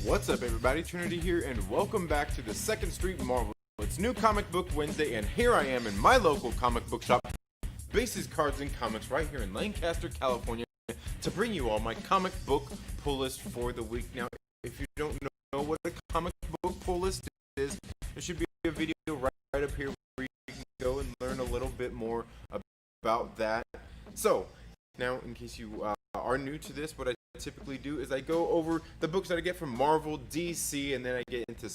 What's up, everybody? Trinity here, and welcome back to the 2nd Street Marvel. It's New Comic Book Wednesday, and here I am in my local comic book shop, Bases Cards and Comics, right here in Lancaster, California, to bring you all my comic book pull list for the week. Now, if you don't know what a comic book pull list is, there should be a video right up here where you can go and learn a little bit more about that. So, now, in case you are new to this, what I typically do is I go over the books that I get from Marvel, DC, and then I get into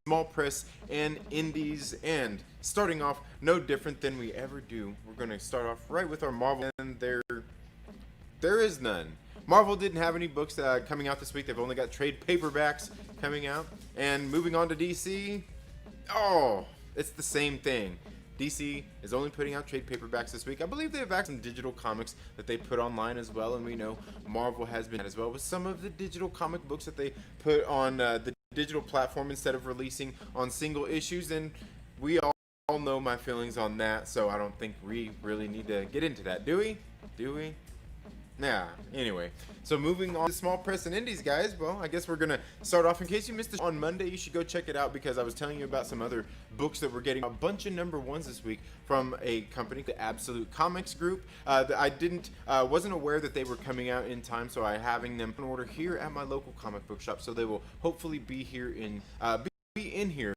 small press and indies. And starting off, no different than we ever do, we're going to start off right with our Marvel, and there is none. Marvel didn't have any books coming out this week. They've only got trade paperbacks coming out. And moving on to DC, oh, it's the same thing. DC is only putting out trade paperbacks this week. I believe they have some digital comics that they put online as well, and we know Marvel has been as well with some of the digital comic books that they put on the digital platform instead of releasing on single issues, and we all know my feelings on that, so I don't think we really need to get into that, do we? Nah, anyway, so moving on to small press and indies, guys. Well, I guess we're gonna start off. In case you missed it on Monday, you should go check it out, because I was telling you about some other books that we're getting a bunch of #1s this week from a company, the Absolute Comics Group. I wasn't aware that they were coming out in time, so I'm having them in order here at my local comic book shop. So they will hopefully be here in here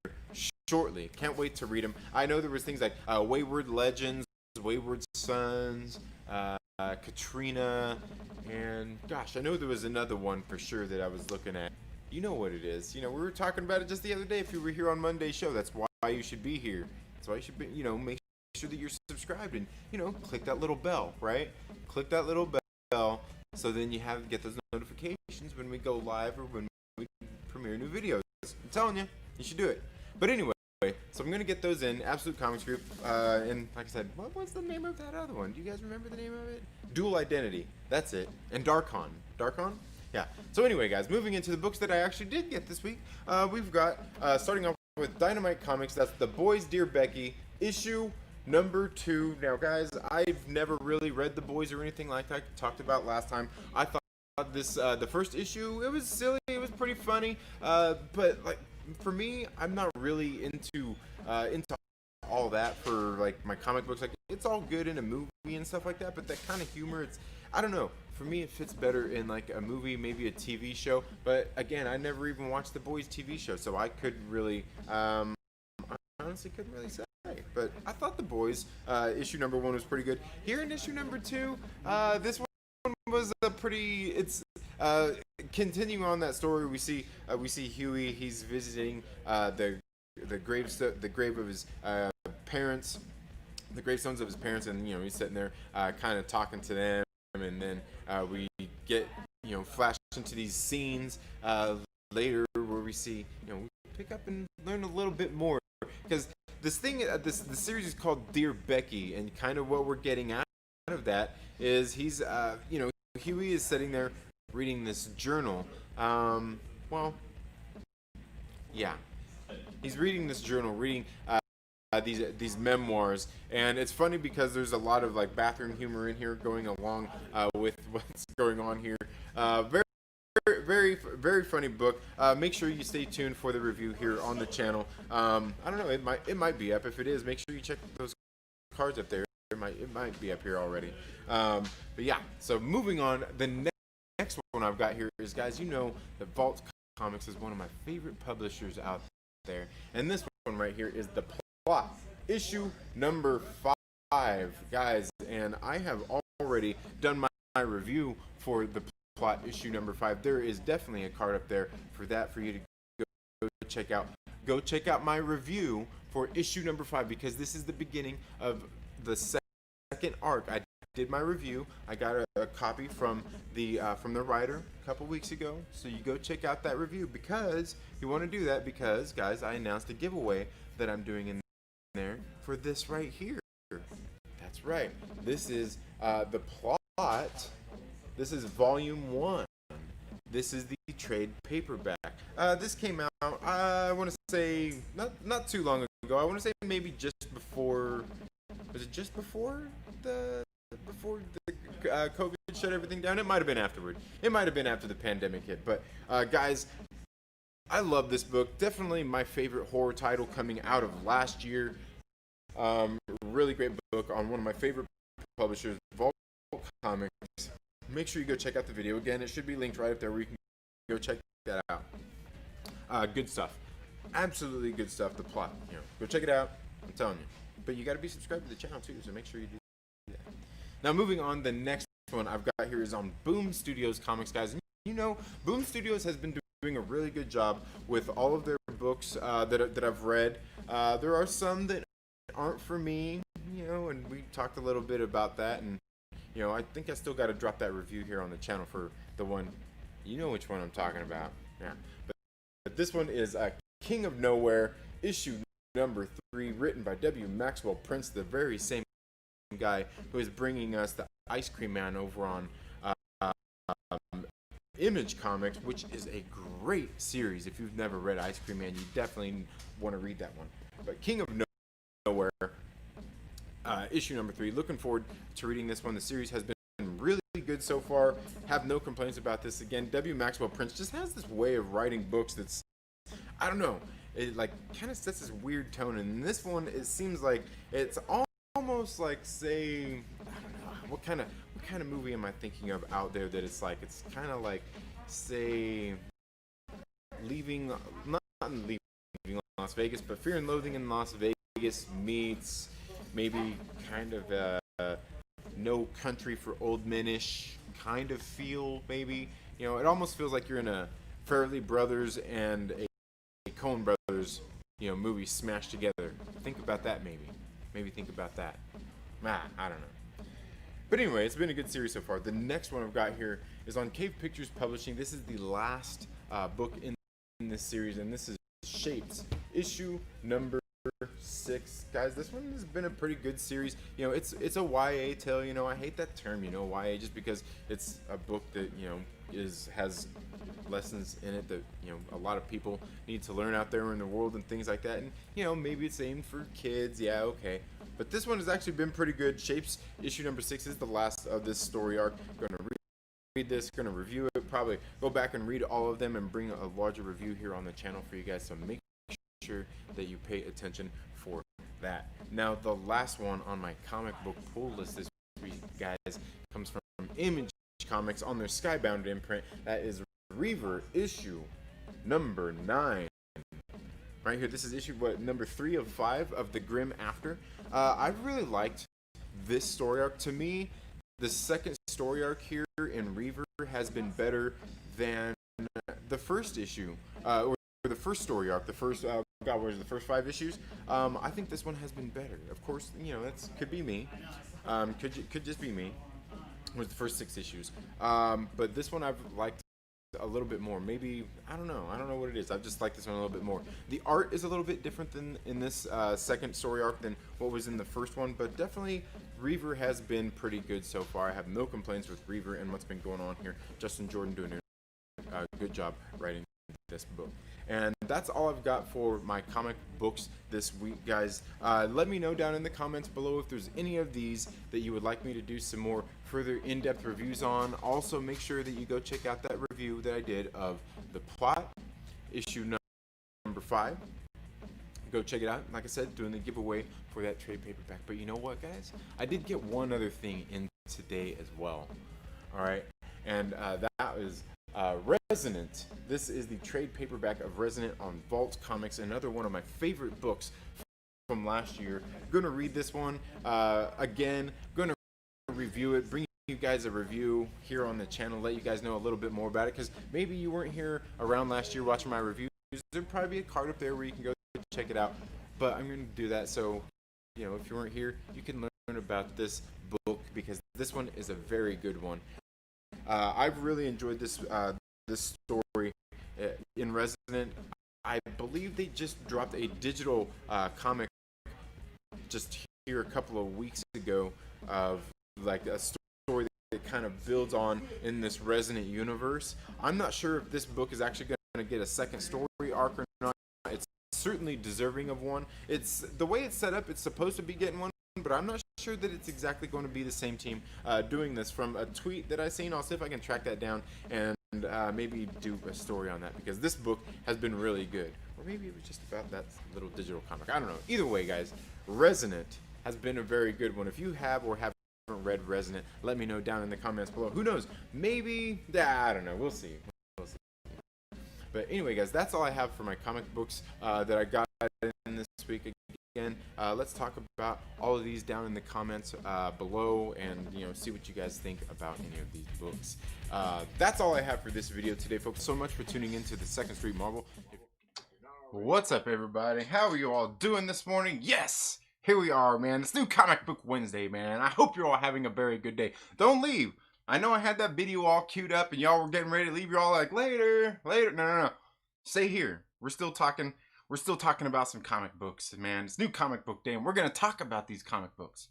shortly. Can't wait to read them. I know there was things like Wayward Legends, Wayward Sons, Katrina, and gosh, I know there was another one for sure that I was looking at. You know what it is. You know, we were talking about it just the other day. If you were here on Monday's show, that's why you should be here. That's why you should be, make sure that you're subscribed and, click that little bell, right? Click that little bell so then you get those notifications when we go live or when we premiere new videos. I'm telling you, you should do it. But anyway, so I'm going to get those in. Absolute Comics Group, and like I said, what was the name of that other one? Do you guys remember the name of it? Dual Identity. That's it. And Darkon. Darkon? Yeah. So anyway, guys, moving into the books that I actually did get this week, we've got, starting off with Dynamite Comics, that's The Boys Dear Becky, issue #2. Now, guys, I've never really read The Boys or anything like that. I talked about last time. I thought this, the first issue, it was silly, it was pretty funny, but, like, for me, I'm not really into all that for like my comic books. Like, it's all good in a movie and stuff like that, but that kind of humor, I don't know. For me, it fits better in like a movie, maybe a TV show. But again, I never even watched the Boys TV show, so I couldn't really, I honestly couldn't really say. But I thought the Boys issue #1 was pretty good. Here in issue #2, this one was a pretty. It's continuing on that story. We see Huey. He's visiting the grave of his parents, the gravestones of his parents, and he's sitting there kind of talking to them, and then we get flash into these scenes later where we see we pick up and learn a little bit more, because the series is called Dear Becky, and kind of what we're getting out of that is he's Huey is sitting there reading this journal. He's reading this journal, reading these memoirs, and it's funny because there's a lot of like bathroom humor in here going along with what's going on here. Very, very funny book. Make sure you stay tuned for the review here on the channel. I don't know, it might be up. If it is, make sure you check those cards up there. It might be up here already. But yeah, so moving on, the next one I've got here is, guys, that Vault Comics is one of my favorite publishers out there, and this one right here is The Plot, issue #5, guys, and I have already done my review for The Plot issue #5. There is definitely a card up there for you to go check out. Go check out my review for issue #5, because this is the beginning of the second arc. I did my review. I got a copy from the writer a couple weeks ago, so you go check out that review, because you want to do that because, guys, I announced a giveaway that I'm doing in there for this right here. That's right. This is The Plot. This is volume 1. This is the trade paperback. This came out, I want to say, not too long ago. I want to say maybe just before. Was it just before the COVID shut everything down? It might have been afterward. It might have been after the pandemic hit. But guys, I love this book. Definitely my favorite horror title coming out of last year. Really great book on one of my favorite publishers, Vault Comics. Make sure you go check out the video. Again, it should be linked right up there where you can go check that out. Good stuff. Absolutely good stuff. The plot, go check it out. I'm telling you. But you got to be subscribed to the channel too, so make sure you do that. Now, moving on, the next one I've got here is on Boom Studios Comics, guys. And Boom Studios has been doing a really good job with all of their books that I've read. There are some that aren't for me, and we talked a little bit about that, and I think I still got to drop that review here on the channel for the one, which one I'm talking about. Yeah, but this one is King of Nowhere, issue number 3, written by W. Maxwell Prince, the very same guy who is bringing us the Ice Cream Man over on Image Comics, which is a great series. If you've never read Ice Cream Man, you definitely want to read that one. But King of Nowhere, issue number 3. Looking forward to reading this one. The series has been really good so far. Have no complaints about this. Again, W. Maxwell Prince just has this way of writing books that's, I don't know, it like kind of sets this weird tone. And in this one, it seems like it's almost like, say, I don't know, what kind of movie am I thinking of out there that it's kind of like, say, not leaving Las Vegas, but Fear and Loathing in Las Vegas meets maybe kind of No Country for Old Men-ish kind of feel, maybe. It almost feels like you're in a Farrelly Brothers and a Coen Brothers, movie smashed together. Think about that, maybe think about that. I don't know. But anyway, it's been a good series so far. The next one I've got here is on Cave Pictures Publishing. This is the last book in this series, and this is Shapes, issue number 6. Guys, this one has been a pretty good series. It's a YA tale. I hate that term, YA, just because it's a book that has lessons in it that a lot of people need to learn out there in the world and things like that. And maybe it's aimed for kids. Yeah, okay. But this one has actually been pretty good. Shapes, issue number 6 is the last of this story arc. Going to read this, going to review it, probably go back and read all of them and bring a larger review here on the channel for you guys. So make sure that you pay attention for that. Now, the last one on my comic book pull list this week, guys, comes from Image Comics on their Skybound imprint. That is Reaver, issue number 9. Right here, this is issue number 3 of 5 of the Grim After. I really liked this story arc. To me, the second story arc here in Reaver has been better than the first issue, or the first story arc. The first, what was the first 5 issues? I think this one has been better. Of course, that could be me. Could just be me. It was the first 6 issues. But this one I've liked a little bit more. Maybe, I don't know what it is. I've just liked this one a little bit more. The art is a little bit different than in this second story arc than what was in the first one, but definitely Reaver has been pretty good so far. I have no complaints with Reaver and what's been going on here. Justin Jordan doing a good job writing this book. And that's all I've got for my comic books this week, guys. Let me know down in the comments below if there's any of these that you would like me to do some more further in-depth reviews on. Also, make sure that you go check out that review that I did of The Plot, issue number 5. Go check it out. Like I said, doing the giveaway for that trade paperback. But you know what, guys? I did get one other thing in today as well. All right, and that was Resonant. This is the trade paperback of Resonant on Vault Comics, another one of my favorite books from last year. Gonna read this one again. Gonna review it, bring you guys a review here on the channel, let you guys know a little bit more about it, because maybe you weren't here around last year watching my reviews. There'll probably be a card up there where you can go check it out, but I'm going to do that so if you weren't here, you can learn about this book, because this one is a very good one. I've really enjoyed this story in Resonant. I believe they just dropped a digital comic just here a couple of weeks ago of like a story that kind of builds on in this Resonant universe. I'm not sure if this book is actually going to get a second story arc or not. It's certainly deserving of one. It's the way it's set up, it's supposed to be getting one, but I'm not sure that it's exactly going to be the same team doing this. From a tweet that I seen, I'll see if I can track that down and maybe do a story on that, because this book has been really good. Or maybe it was just about that little digital comic. I don't know. Either way, guys, Resonant has been a very good one. If you have or haven't read Resonant, let me know down in the comments below. Who knows? Maybe, I don't know. We'll see. But anyway, guys, that's all I have for my comic books that I got in this week. Again, let's talk about all of these down in the comments below, and see what you guys think about any of these books. That's all I have for this video today, folks. So much for tuning into the Second Street Marvel. What's up, everybody? How are you all doing this morning? Yes, here we are, man. It's new Comic Book Wednesday, man. I hope you're all having a very good day. Don't leave. I know I had that video all queued up and y'all were getting ready to leave. You're all like, later. No. Stay here. We're still talking about some comic books, man. It's new comic book day, and we're going to talk about these comic books.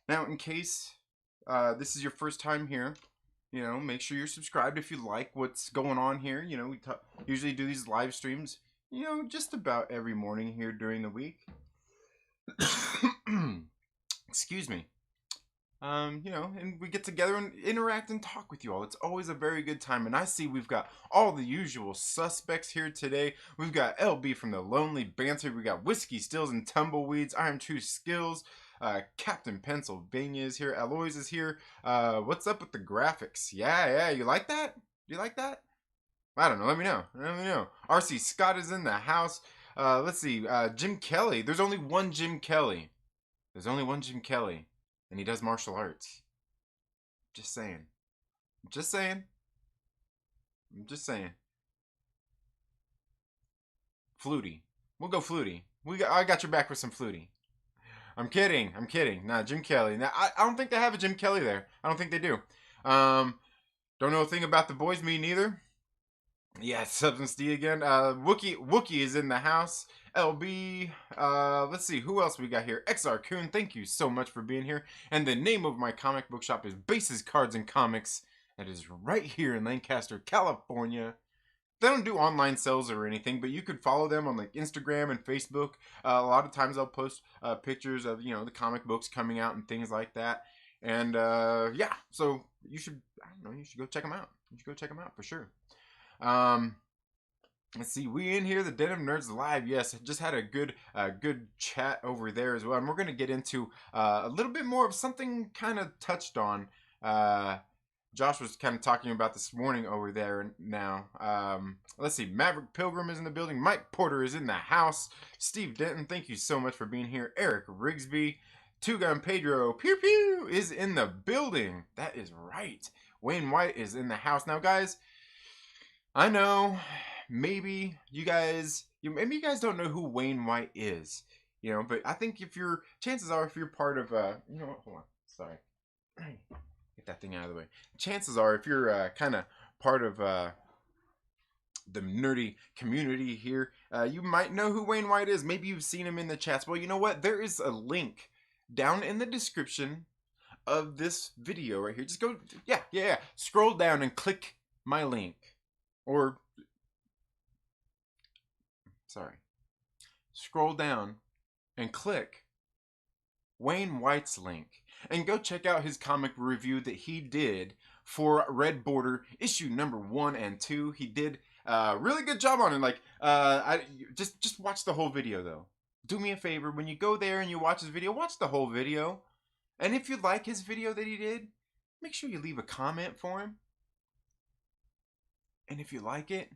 Now, in case this is your first time here, make sure you're subscribed if you like what's going on here. We usually do these live streams, just about every morning here during the week. Excuse me. And we get together and interact and talk with you all. It's always a very good time. And I see we've got all the usual suspects here today. We've got LB from the Lonely Banter. We got Whiskey Stills and Tumbleweeds. I Am True Skills. Captain Pennsylvania is here. Aloys is here. What's up with the graphics? Yeah. You like that? Do you like that? I don't know. Let me know. RC Scott is in the house. Let's see. Jim Kelly. There's only one Jim Kelly. And he does martial arts. Just saying. Flutie. We'll go Flutie. I got your back with some Flutie. I'm kidding. Nah, Jim Kelly. Now, I don't think they have a Jim Kelly there. I don't think they do. Don't know a thing about the boys, me neither. Yeah, Substance D again. Wookie is in the house. LB, let's see, who else we got here? XR Coon, thank you so much for being here. And the name of my comic book shop is Bases, Cards, and Comics. That is right here in Lancaster, California. They don't do online sales or anything, but you could follow them on like Instagram and Facebook. A lot of times I'll post pictures of, the comic books coming out and things like that. And yeah, so you should go check them out. You should go check them out for sure. Let's see, we in here, the Den of Nerds live. Yes, just had a good chat over there as well, and we're gonna get into a little bit more of something kind of touched on. Josh was kind of talking about this morning over there. Now, let's see, Maverick Pilgrim is in the building. Mike Porter is in the house. Steve Denton, thank you so much for being here. Eric Rigsby, Two Gun Pedro, pew pew, is in the building. That is right. Wayne White is in the house. Now, guys, I know maybe you guys don't know who Wayne White is, but I think chances are if you're part of hold on, sorry, get that thing out of the way. Chances are if you're kind of part of the nerdy community here, you might know who Wayne White is. Maybe you've seen him in the chats. Well, you know what? There is a link down in the description of this video right here. Just go, yeah. Scroll down and click my link. Or, scroll down and click Wayne White's link and go check out his comic review that he did for Red Border issue number 1 and 2. He did a really good job on it. Like, just watch the whole video though. Do me a favor, when you go there and you watch his video, watch the whole video. And if you like his video that he did, make sure you leave a comment for him. And if you like it,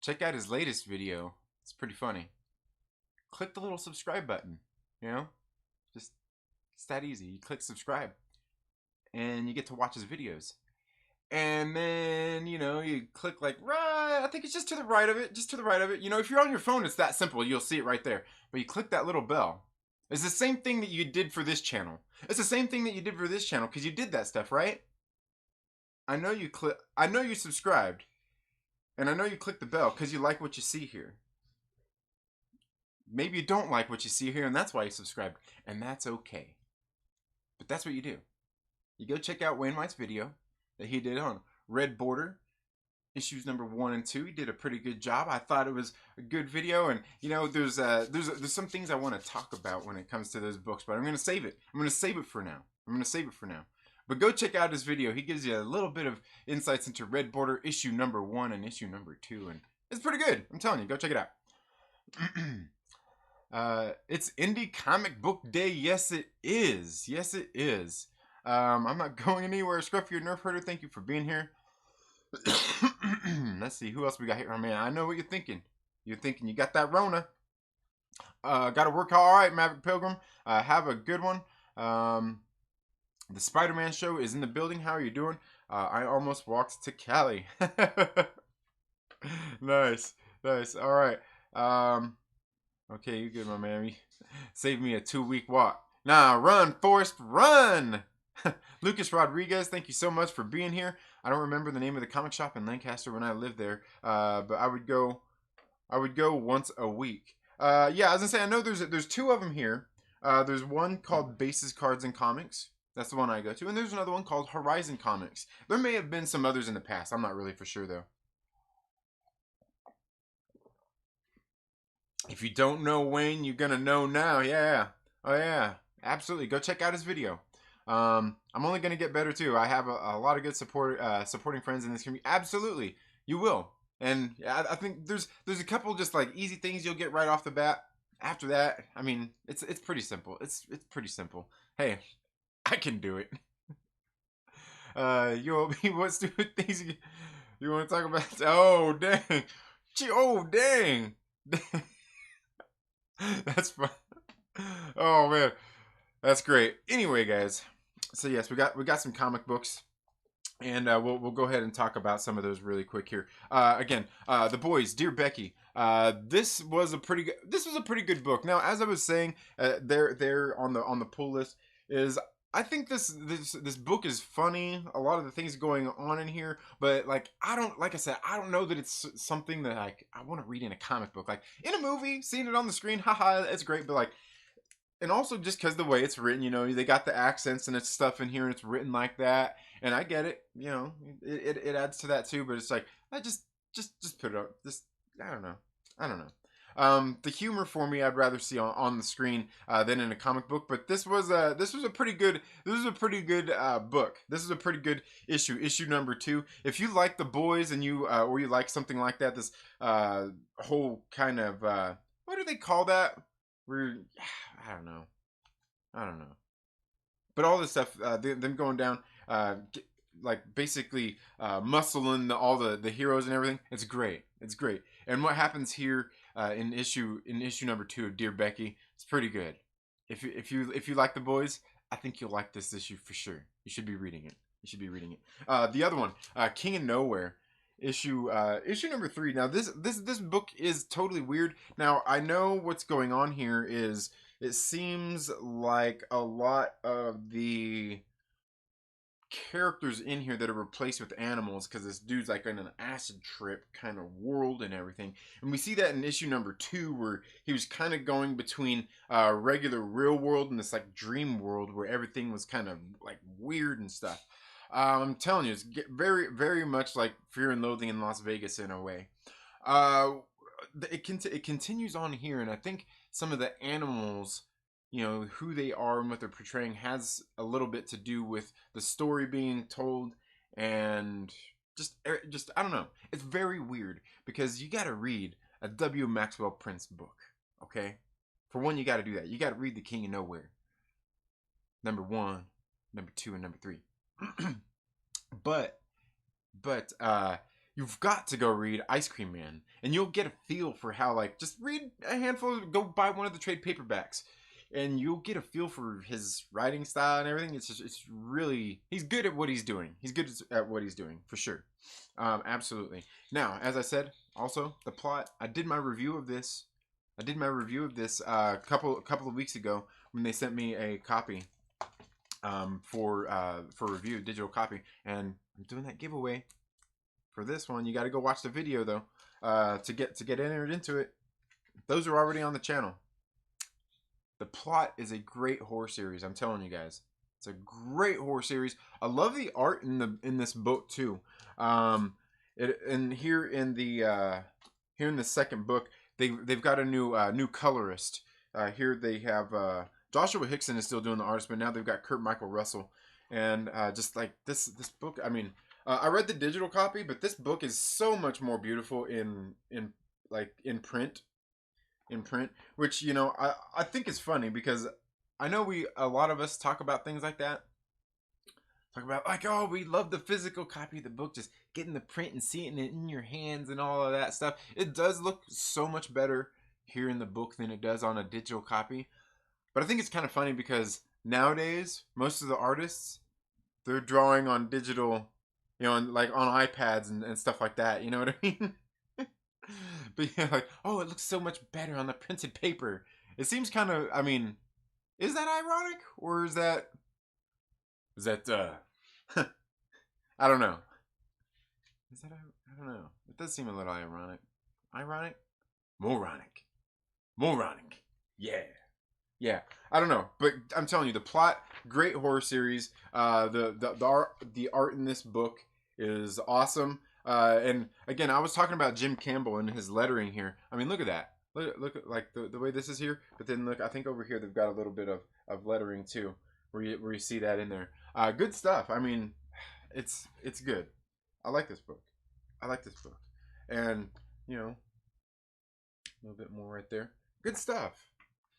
check out his latest video. It's pretty funny. Click the little subscribe button, Just, it's that easy. You click subscribe and you get to watch his videos. And then, you click like, right, I think it's just to the right of it, if you're on your phone, it's that simple. You'll see it right there. But you click that little bell. It's the same thing that you did for this channel. It's the same thing that you did for this channel because you did that stuff, right? I know you subscribed, and I know you clicked the bell because you like what you see here. Maybe you don't like what you see here, and that's why you subscribed, and that's okay. But that's what you do. You go check out Wayne White's video that he did on Red Border, issues number 1 and 2. He did a pretty good job. I thought it was a good video, and there's some things I want to talk about when it comes to those books, but I'm gonna save it. I'm gonna save it for now. But go check out his video. He gives you a little bit of insights into Red Border issue number 1 and issue number 2, and it's pretty good. I'm telling you, go check it out. It's Indie Comic Book Day. Yes, it is. Yes, it is. I'm not going anywhere. Scruffy or Nerf Herder, thank you for being here. Let's see, who else we got here? Oh, man, I know what you're thinking. You're thinking you got that Rona. Gotta work all right, Maverick Pilgrim. Have a good one. The Spider-Man show is in the building. How are you doing? I almost walked to Cali. Nice. Nice. All right. Okay, you good, my man. Save me a 2-week walk. Nah, run, Forrest, run! Lucas Rodriguez, thank you so much for being here. I don't remember the name of the comic shop in Lancaster when I lived there, but I would go once a week. Yeah, I was gonna say, I know there's 2 of them here. There's one called Bases, Cards, and Comics. That's the one I go to. And there's another one called Horizon Comics. There may have been some others in the past. I'm not really for sure, though. If you don't know Wayne, you're going to know now. Yeah. Oh, yeah. Absolutely. Go check out his video. I'm only going to get better, too. I have a lot of good supporting friends in this community. Absolutely. You will. And I think there's a couple just like easy things you'll get right off the bat. After that, I mean, it's pretty simple. It's pretty simple. Hey, I can do it. What stupid things you want to talk about? Oh, dang. Oh, dang. That's fun. Oh, man. That's great. Anyway, guys. So, yes, we got some comic books. And we'll go ahead and talk about some of those really quick here. Again, The Boys, Dear Becky. This was a pretty good book. Now, as I was saying, there on the pull list is, I think this book is funny. A lot of the things going on in here, but like I don't know that it's something that I want to read in a comic book. Like in a movie, seeing it on the screen, haha, it's great. But like, and also just because the way it's written, you know, they got the accents and it's stuff in here, and it's written like that, and I get it. You know, it adds to that too. But it's like I just put it up. Just I don't know. The humor for me, I'd rather see on the screen than in a comic book. But this was a pretty good book. This is a pretty good issue number 2. If you like The Boys and you or you like something like that, this whole kind of what do they call that? I don't know. But all this stuff, them going down, like basically muscling all the heroes and everything. It's great. It's great. And what happens here in issue number 2 of Dear Becky, it's pretty good. If you like The Boys, I think you'll like this issue for sure. You should be reading it. The other one, King of Nowhere. Issue number 3. Now this book is totally weird. Now I know what's going on here is it seems like a lot of the characters in here that are replaced with animals because this dude's like in an acid trip kind of world and everything. And we see that in issue number 2 where he was kind of going between regular real world and this like dream world where everything was kind of like weird and stuff. I'm telling you, it's very, very much like Fear and Loathing in Las Vegas in a way. It continues on here, and I think some of the animals, you know, who they are and what they're portraying has a little bit to do with the story being told, and just I don't know. It's very weird because you got to read a W. Maxwell Prince book, okay? For one, you got to do that. You got to read The King of Nowhere, number 1, number 2, and number 3. but you've got to go read Ice Cream Man, and you'll get a feel for how, like, just read a handful, go buy one of the trade paperbacks, and you'll get a feel for his writing style and everything. It's really, he's good at what he's doing. He's good at what he's doing, for sure. Absolutely. Now, as I said, also, the plot, I did my review of this a couple of weeks ago when they sent me a copy for review, digital copy, and I'm doing that giveaway for this one. You got to go watch the video though to get entered into it. Those are already on the channel. The plot is a great horror series. I'm telling you guys, it's a great horror series. I love the art in this book too. Here in the second book, they've got a new colorist. Here they have Joshua Hickson is still doing the artist, but now they've got Kurt Michael Russell. And just like this book, I mean, I read the digital copy, but this book is so much more beautiful in like in print, which I think is funny because I know a lot of us talk about things like that. Talk about like, oh, we love the physical copy of the book, just getting the print and seeing it in your hands and all of that stuff. It does look so much better here in the book than it does on a digital copy. But I think it's kind of funny because nowadays most of the artists, they're drawing on digital, like on iPads and stuff like that. You know what I mean? But yeah, like, oh, it looks so much better on the printed paper. It seems kind of, I mean, is that ironic or is that I don't know. Is that I don't know. It does seem a little ironic. Ironic? Moronic. Moronic. Yeah. Yeah, I don't know, but I'm telling you, the plot, great horror series. The art in this book is awesome. And again, I was talking about Jim Campbell and his lettering here. I mean, look at that. Look at like the way this is here. But then look, I think over here they've got a little bit of lettering too, where you see that in there. Good stuff. I mean, it's good. I like this book. I like this book, and a little bit more right there. Good stuff.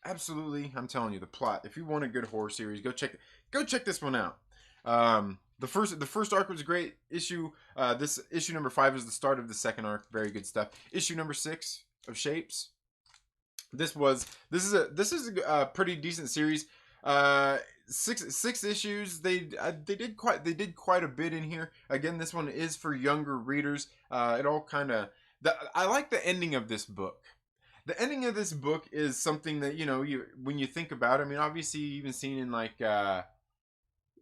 Absolutely, I'm telling you, the plot. If you want a good horror series, go check this one out. The first arc was great. This issue number 5 is the start of the second arc. Very good stuff. Issue number 6 of Shapes. This is a pretty decent series. Six issues. They did quite a bit in here. Again, this one is for younger readers. It all kind of. I like the ending of this book. The ending of this book is something that when you think about it, I mean, obviously you've even seen in like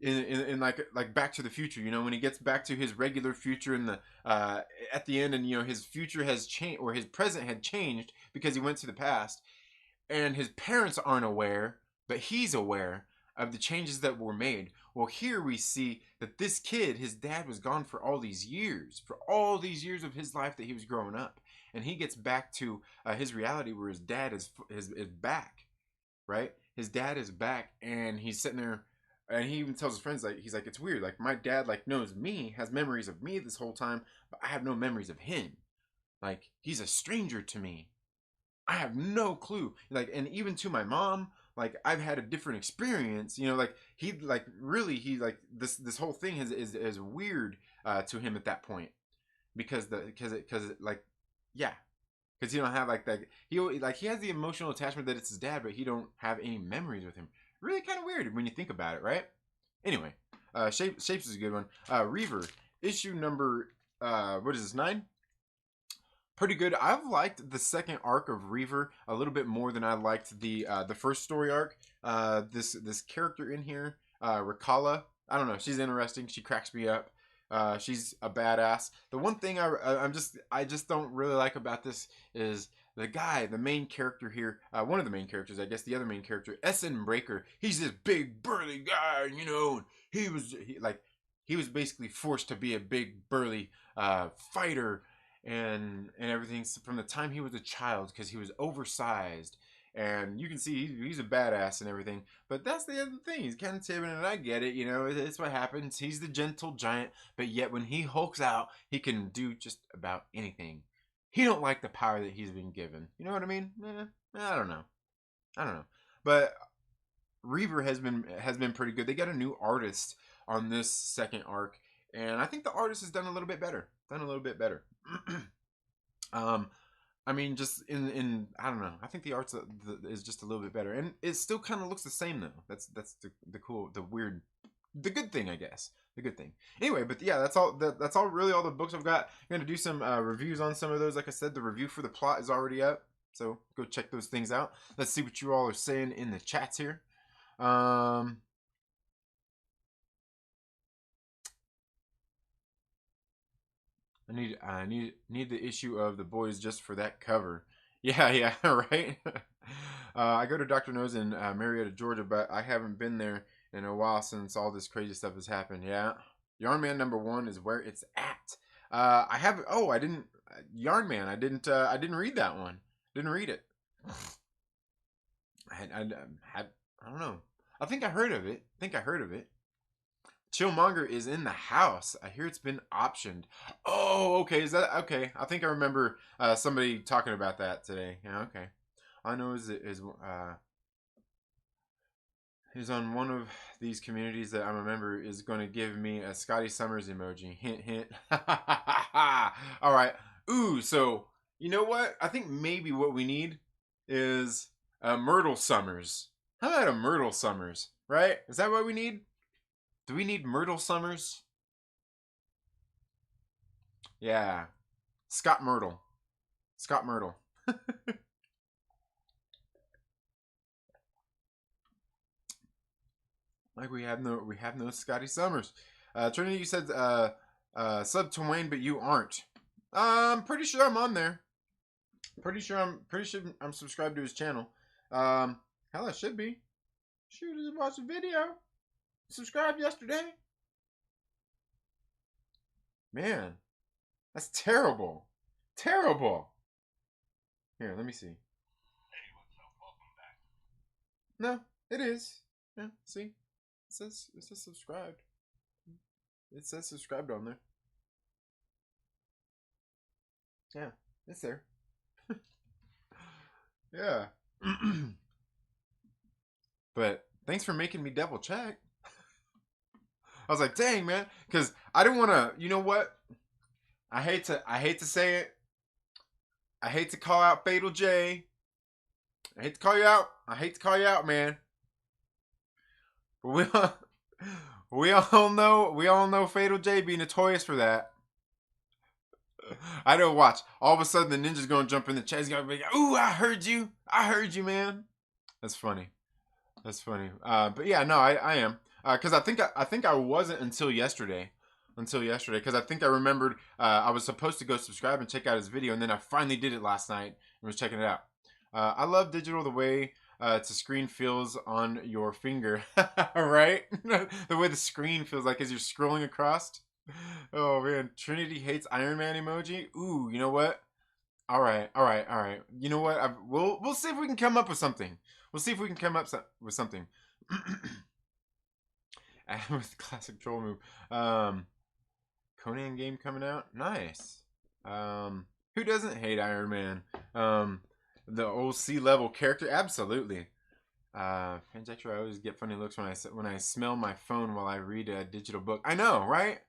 in like Back to the Future, when he gets back to his regular future in the at the end, and his future has changed, or his present had changed because he went to the past, and his parents aren't aware, but he's aware of the changes that were made. Well, here we see that this kid, his dad was gone for all these years of his life that he was growing up, and he gets back to his reality where his dad is back, right? His dad is back, and he's sitting there, and he even tells his friends, like, he's like, it's weird, like my dad like knows me, has memories of me this whole time, but I have no memories of him. Like, he's a stranger to me. I have no clue. Like, and even to my mom, like, I've had a different experience. Like he like this whole thing is weird to him at that point, because like, yeah, because he don't have like that. He has the emotional attachment that it's his dad, but he don't have any memories with him. Really kind of weird when you think about it, right? Anyway, Shapes is a good one. Reaver, issue number what is this, 9? Pretty good. I've liked the second arc of Reaver a little bit more than I liked the first story arc. This character in here, Rakala, I don't know. She's interesting. She cracks me up. She's a badass. The one thing I just don't really like about this is the main character here. One of the main characters, I guess, the other main character, SN Breaker. He's this big burly guy, and he was basically forced to be a big burly fighter and everything from the time he was a child, because he was oversized, and you can see he's a badass and everything. But that's the other thing, he's kind of timid, and I get it, it's what happens. He's the gentle giant, but yet when he hulks out, he can do just about anything. He don't like the power that he's been given, you know what I mean? I don't know, but Reaver has been pretty good. They got a new artist on this second arc, and I think the artist has done a little bit better. um, I mean, just in I don't know. I think the art's is just a little bit better, and it still kind of looks the same though. That's the cool, the good thing, I guess. The good thing. Anyway, but yeah, that's all. That's all. Really, all the books I've got. I'm gonna do some reviews on some of those. Like I said, the review for the plot is already up, so go check those things out. Let's see what you all are saying in the chats here. I need the issue of The Boys just for that cover. Yeah, right. I go to Dr. No's in Marietta, Georgia, but I haven't been there in a while since all this crazy stuff has happened. Yeah, Yarn Man #1 is where it's at. I have. Oh, I didn't. Yarn Man. I didn't read that one. Didn't read it. I don't know. I think I heard of it. Chillmonger is in the house. I hear it's been optioned. Oh, okay. Is that okay? I think I remember somebody talking about that today. Yeah, okay. I know is on one of these communities that I'm a member is going to give me a Scotty Summers emoji. Hint, hint. All right. Ooh, so you know what? I think maybe what we need is a Myrtle Summers. How about a Myrtle Summers? Right? Is that what we need? Do we need Myrtle Summers? Yeah. Scott Myrtle. Scott Myrtle. Like we have no Scotty Summers. Trinity, you said sub to Wayne, but you aren't. I'm pretty sure I'm on there. Pretty sure I'm subscribed to his channel. Hell, I should be. Shoot, just watched the video. Subscribed yesterday. Man, that's terrible. Terrible. Here, let me see. No, it is. Yeah, see, it says subscribed. It says subscribed on there. Yeah, it's there. Yeah. But thanks for making me double check. I was like, dang man, because I didn't want to. You know what? I hate to say it. I hate to call out Fatal J. I hate to call you out. I hate to call you out, man. But we all know Fatal J be notorious for that. I don't watch. All of a sudden, the ninja's gonna jump in the chat. He's gonna be like, "Ooh, I heard you, man." That's funny. That's funny. But yeah, no, I am. Because I think I wasn't until yesterday. Until yesterday, because I think I remembered I was supposed to go subscribe and check out his video, and then I finally did it last night and was checking it out. I love digital the way it's a screen feels on your finger, right? The way the screen feels like as you're scrolling across. Oh man, Trinity hates Iron Man emoji. Ooh, you know what? All right, all right, all right. You know what? We'll see if we can come up with something. We'll see if we can come up with something. With classic troll move. Conan game coming out. Nice. Who doesn't hate Iron Man? The old sea level character. Absolutely. Fanjector, I always get funny looks when I smell my phone while I read a digital book. I know, right?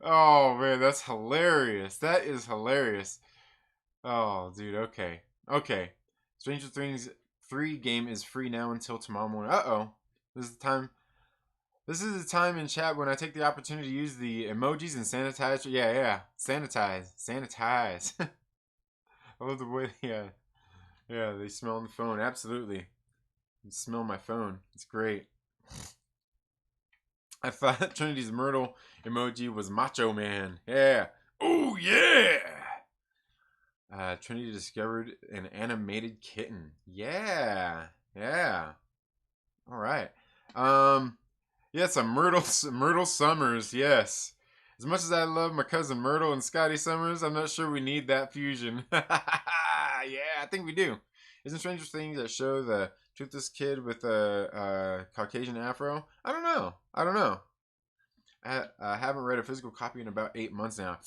Oh man, that's hilarious. That is hilarious. Oh, dude. Okay. Okay. Stranger Things 3 game is free now until tomorrow morning. Uh-oh. This is the time. This is the time in chat when I take the opportunity to use the emojis and sanitize. Yeah, yeah. Sanitize. Sanitize. I love the way, yeah. Yeah, they smell on the phone. Absolutely. You smell my phone. It's great. I thought Trinity's Myrtle emoji was Macho Man. Yeah. Oh, yeah. Trinity discovered an animated kitten. Yeah. Yeah. All right. Yes, a Myrtle Summers. Yes. As much as I love my cousin Myrtle and Scotty Summers, I'm not sure we need that fusion. Yeah, I think we do. Isn't Stranger Things that show the toothless kid with a Caucasian afro? I don't know. I don't know. I haven't read a physical copy in about 8 months now.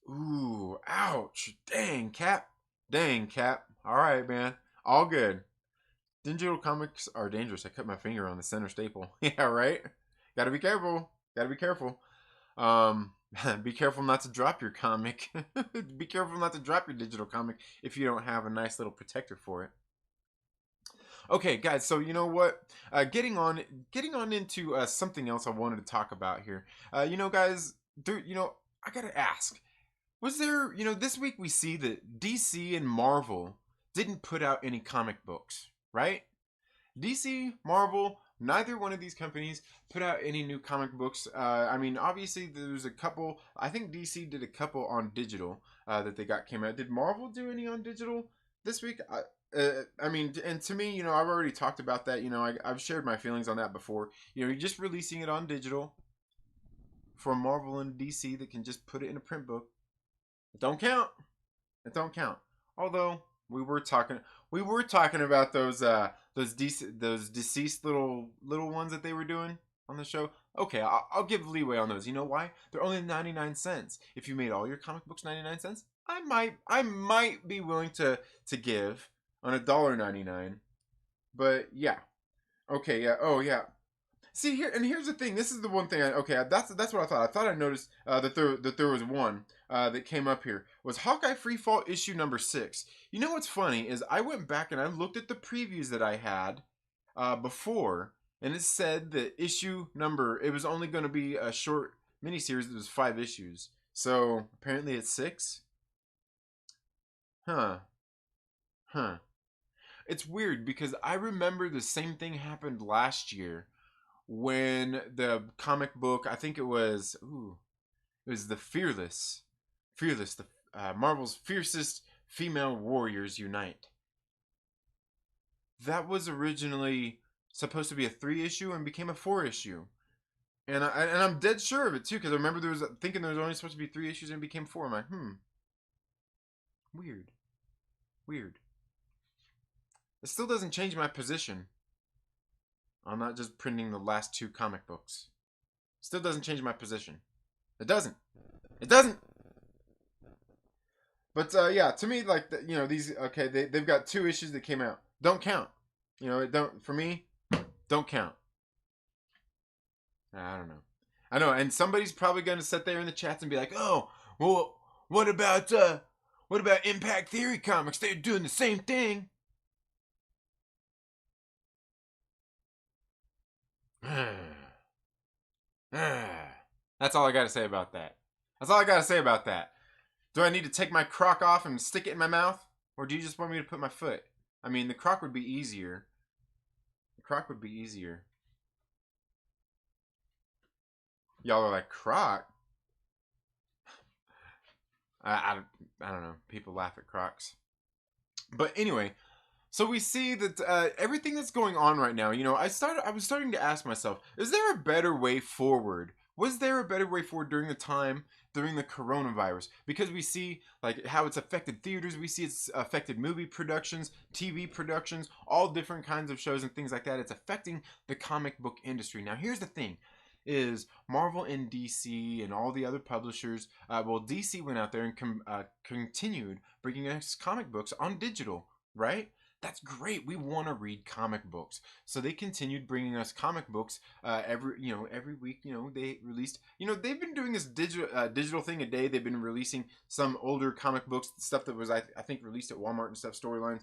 Ooh, ouch. Dang, Cap. Dang, Cap. All right, man. All good. Digital comics are dangerous. I cut my finger on the center staple. Yeah, right? Gotta be careful. Gotta be careful. Be careful not to drop your comic. Be careful not to drop your digital comic if you don't have a nice little protector for it. Okay, guys. So you know what? Getting on into something else I wanted to talk about here. Guys. I gotta ask. Was there? This week we see that DC and Marvel didn't put out any comic books, right? DC, Marvel, neither one of these companies put out any new comic books. I mean, obviously there's a couple. I think DC did a couple on digital that came out. Did Marvel do any on digital this week? I mean, and to me, I've already talked about that. I've shared my feelings on that before. You're just releasing it on digital for Marvel and DC that can just put it in a print book. It don't count. It don't count. Although we were talking about those deceased little ones that they were doing on the show. Okay, I'll give leeway on those. You know why? They're only 99 cents. If you made all your comic books 99 cents, I might be willing to give on $1.99. But yeah, okay, yeah, oh yeah. See here, and here's the thing. This is the one thing. That's what I thought. I thought I noticed that there was one that came up here. Was Hawkeye Freefall issue number 6? You know what's funny is I went back and I looked at the previews that I had before, and it said that issue number. It was only going to be a short miniseries. It was 5 issues. So apparently it's 6. Huh. Huh. It's weird because I remember the same thing happened last year when the comic book, I think it was the Fearless, the Marvel's fiercest female warriors unite. That was originally supposed to be a 3 issue and became a 4 issue, and I'm dead sure of it too because I remember thinking there was only supposed to be 3 issues and it became 4. I'm like, weird, weird. It still doesn't change my position. I'm not just printing the last 2 comic books. Still doesn't change my position. It doesn't. It doesn't. But yeah, to me, like these. Okay, they've got 2 issues that came out. Don't count. It don't for me. Don't count. I don't know. I know, and somebody's probably going to sit there in the chats and be like, "Oh, well, what about Impact Theory comics? They're doing the same thing." That's all I got to say about that. That's all I got to say about that. Do I need to take my crock off and stick it in my mouth? Or do you just want me to put my foot? I mean, the crock would be easier. The crock would be easier. Y'all are like, crock? I don't know. People laugh at crocs. But anyway, so we see that everything that's going on right now, I was starting to ask myself, is there a better way forward? Was there a better way forward during the coronavirus? Because we see like how it's affected theaters, we see it's affected movie productions, TV productions, all different kinds of shows and things like that. It's affecting the comic book industry. Now, here's the thing. Is Marvel and DC and all the other publishers, DC went out there and continued bringing us comic books on digital, right? That's great. We want to read comic books, so they continued bringing us comic books every week. They released. They've been doing this digital thing a day. They've been releasing some older comic books, stuff that was I think released at Walmart and stuff, storylines.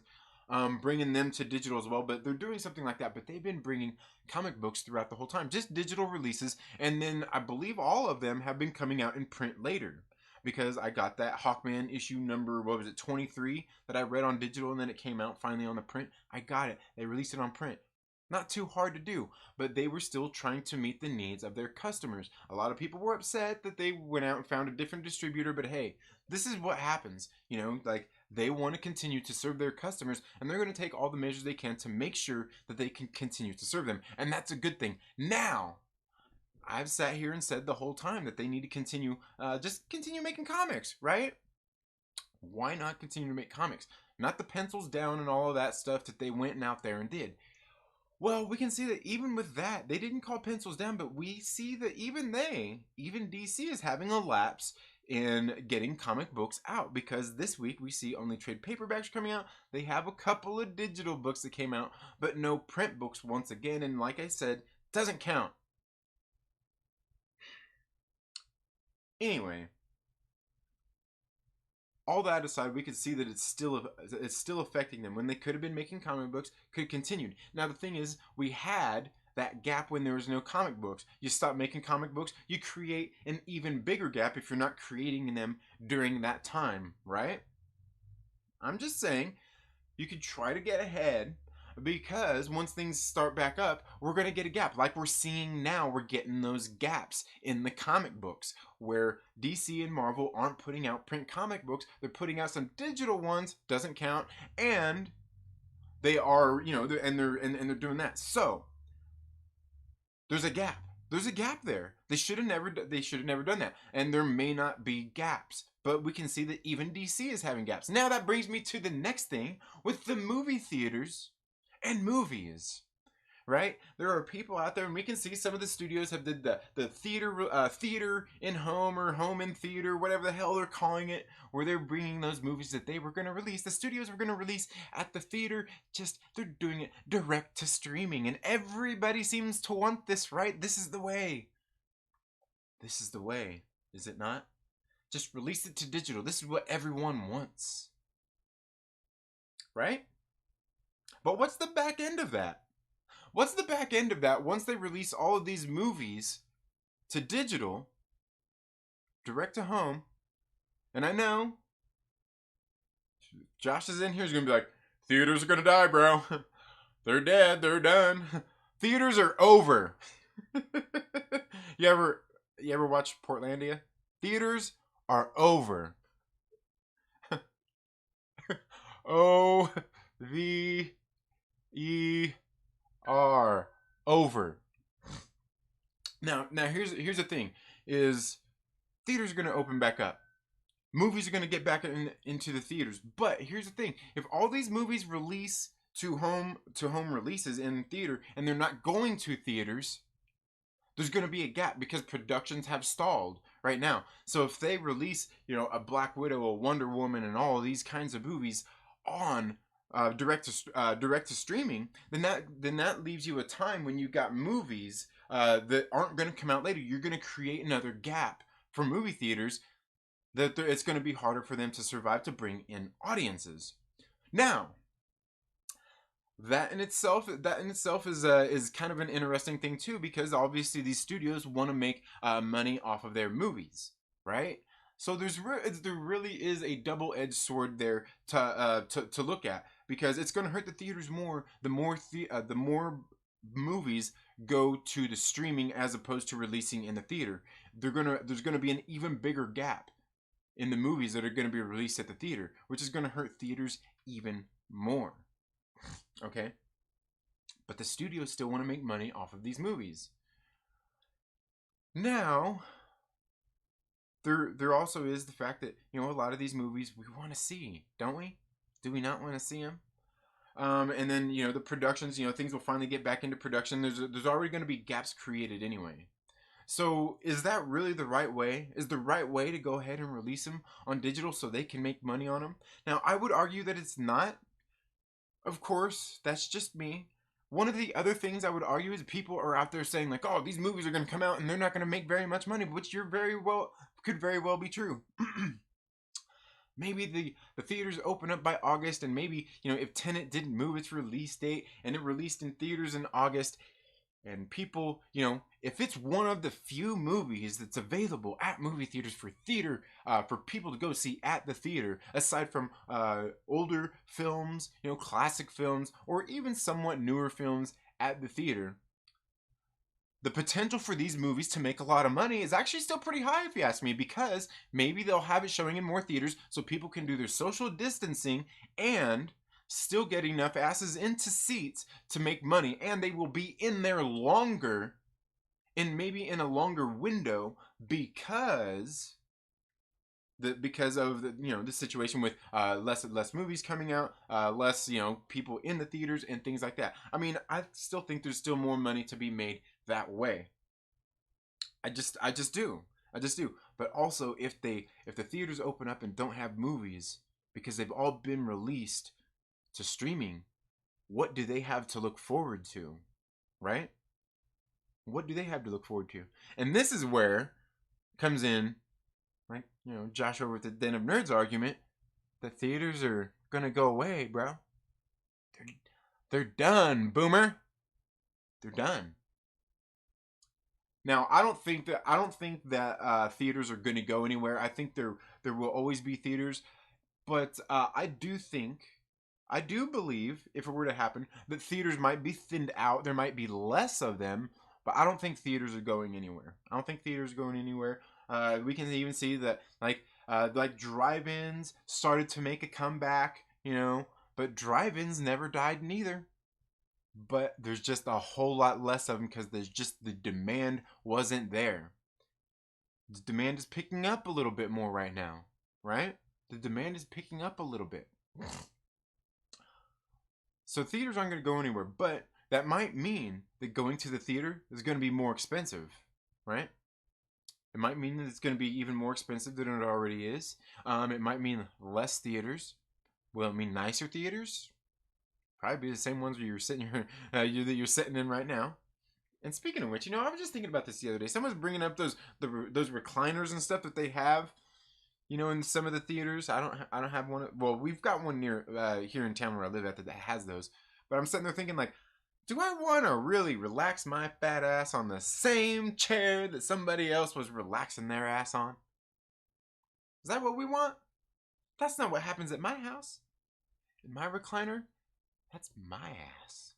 Bringing them to digital as well, but they're doing something like that. But they've been bringing comic books throughout the whole time, just digital releases, and then I believe all of them have been coming out in print later. Because I got that Hawkman issue number, 23, that I read on digital, and then it came out finally on the print. I got it. They released it on print. Not too hard to do, but they were still trying to meet the needs of their customers. A lot of people were upset that they went out and found a different distributor, but hey, this is what happens. Like they want to continue to serve their customers, and they're going to take all the measures they can to make sure that they can continue to serve them. And that's a good thing. Now, I've sat here and said the whole time that they need to just continue making comics, right? Why not continue to make comics? Not the pencils down and all of that stuff that they went out there and did. Well, we can see that even with that, they didn't call pencils down, but we see that even DC is having a lapse in getting comic books out, because this week we see only trade paperbacks coming out. They have a couple of digital books that came out, but no print books once again, and like I said, doesn't count. Anyway, all that aside, we could see that it's still affecting them. When they could have been making comic books, could have continued. Now the thing is, we had that gap when there was no comic books. You stop making comic books, you create an even bigger gap if you're not creating them during that time, right? I'm just saying, you could try to get ahead, because once things start back up, we're going to get a gap. Like we're seeing now, we're getting those gaps in the comic books where DC and Marvel aren't putting out print comic books. They're putting out some digital ones, doesn't count, and they are, they're doing that. So there's a gap. There's a gap there. They should have never done that. And there may not be gaps But we can see that even DC is having gaps. Now that brings me to the next thing with the movie theaters and movies. Right? There are people out there, and we can see some of the studios have did the theater in home or home in theater, whatever the hell they're calling it, where they're bringing those movies that they were going to release. The studios were going to release at the theater, just they're doing it direct to streaming, and everybody seems to want this, right? This is the way. This is the way, is it not? Just release it to digital. This is what everyone wants, right? But what's the back end of that? What's the back end of that once they release all of these movies to digital, direct to home? And I know Josh is in here, he's going to be like, theaters are going to die, bro. They're dead. They're done. Theaters are over. You ever watch Portlandia? Theaters are over. O-V-E-R. Over. Now here's the thing, is theaters are going to open back up. Movies are going to get back into the theaters. But here's the thing, if all these movies release to home releases in theater and they're not going to theaters, there's going to be a gap because productions have stalled right now. So if they release, a Black Widow, a Wonder Woman, and all of these kinds of movies on direct to streaming, then that leaves you a time when you got movies that aren't going to come out later. You're going to create another gap for movie theaters that it's going to be harder for them to survive, to bring in audiences. Now, that in itself is kind of an interesting thing too, because obviously these studios want to make money off of their movies, right? So there really is a double-edged sword there to look at, because it's going to hurt the theaters more the more movies go to the streaming as opposed to releasing in the theater. There's gonna be an even bigger gap in the movies that are going to be released at the theater, which is going to hurt theaters even more. Okay? But the studios still want to make money off of these movies. Now, there also is the fact that, a lot of these movies we want to see, don't we? Do we not want to see them? And then, the productions, things will finally get back into production. There's already going to be gaps created anyway. So is that really the right way? Is the right way to go ahead and release them on digital so they can make money on them? Now, I would argue that it's not. Of course, that's just me. One of the other things I would argue is people are out there saying like, oh, these movies are going to come out and they're not going to make very much money, which could very well be true. Maybe the theaters open up by August, and maybe, if Tenet didn't move its release date and it released in theaters in August, and people, if it's one of the few movies that's available at movie theaters for people to go see at the theater, aside from older films, classic films, or even somewhat newer films at the theater, the potential for these movies to make a lot of money is actually still pretty high, if you ask me, because maybe they'll have it showing in more theaters so people can do their social distancing and still get enough asses into seats to make money, and they will be in there longer, maybe in a longer window, because of the situation with less movies coming out, less people in the theaters and things like that. I mean, I still think there's still more money to be made that way. I just do. But also, if the theaters open up and don't have movies because they've all been released to streaming, what do they have to look forward to, right? What do they have to look forward to? And this is where comes in, like, Josh over at the Den of Nerds argument, the theaters are gonna go away, bro. They're done, boomer. They're done. Now, I don't think that theaters are gonna go anywhere. I think there will always be theaters, but I do believe, if it were to happen, that theaters might be thinned out. There might be less of them, but I don't think theaters are going anywhere. We can even see that like drive-ins started to make a comeback, but drive-ins never died neither. But there's just a whole lot less of them because the demand wasn't there. The demand is picking up a little bit more right now. right? The demand is picking up a little bit. So theaters aren't going to go anywhere, but that might mean that going to the theater is going to be more expensive, right? It might mean that it's going to be even more expensive than it already is. It might mean less theaters. Will it mean nicer theaters? Probably be the same ones where you're sitting here, that you're sitting in right now. And speaking of which, I was just thinking about this the other day. Someone's bringing up those recliners and stuff that they have, in some of the theaters. I don't have one. Well, we've got one near here in town where I live at that has those. But I'm sitting there thinking, like, do I want to really relax my fat ass on the same chair that somebody else was relaxing their ass on? Is that what we want? That's not what happens at my house. In my recliner, that's my ass.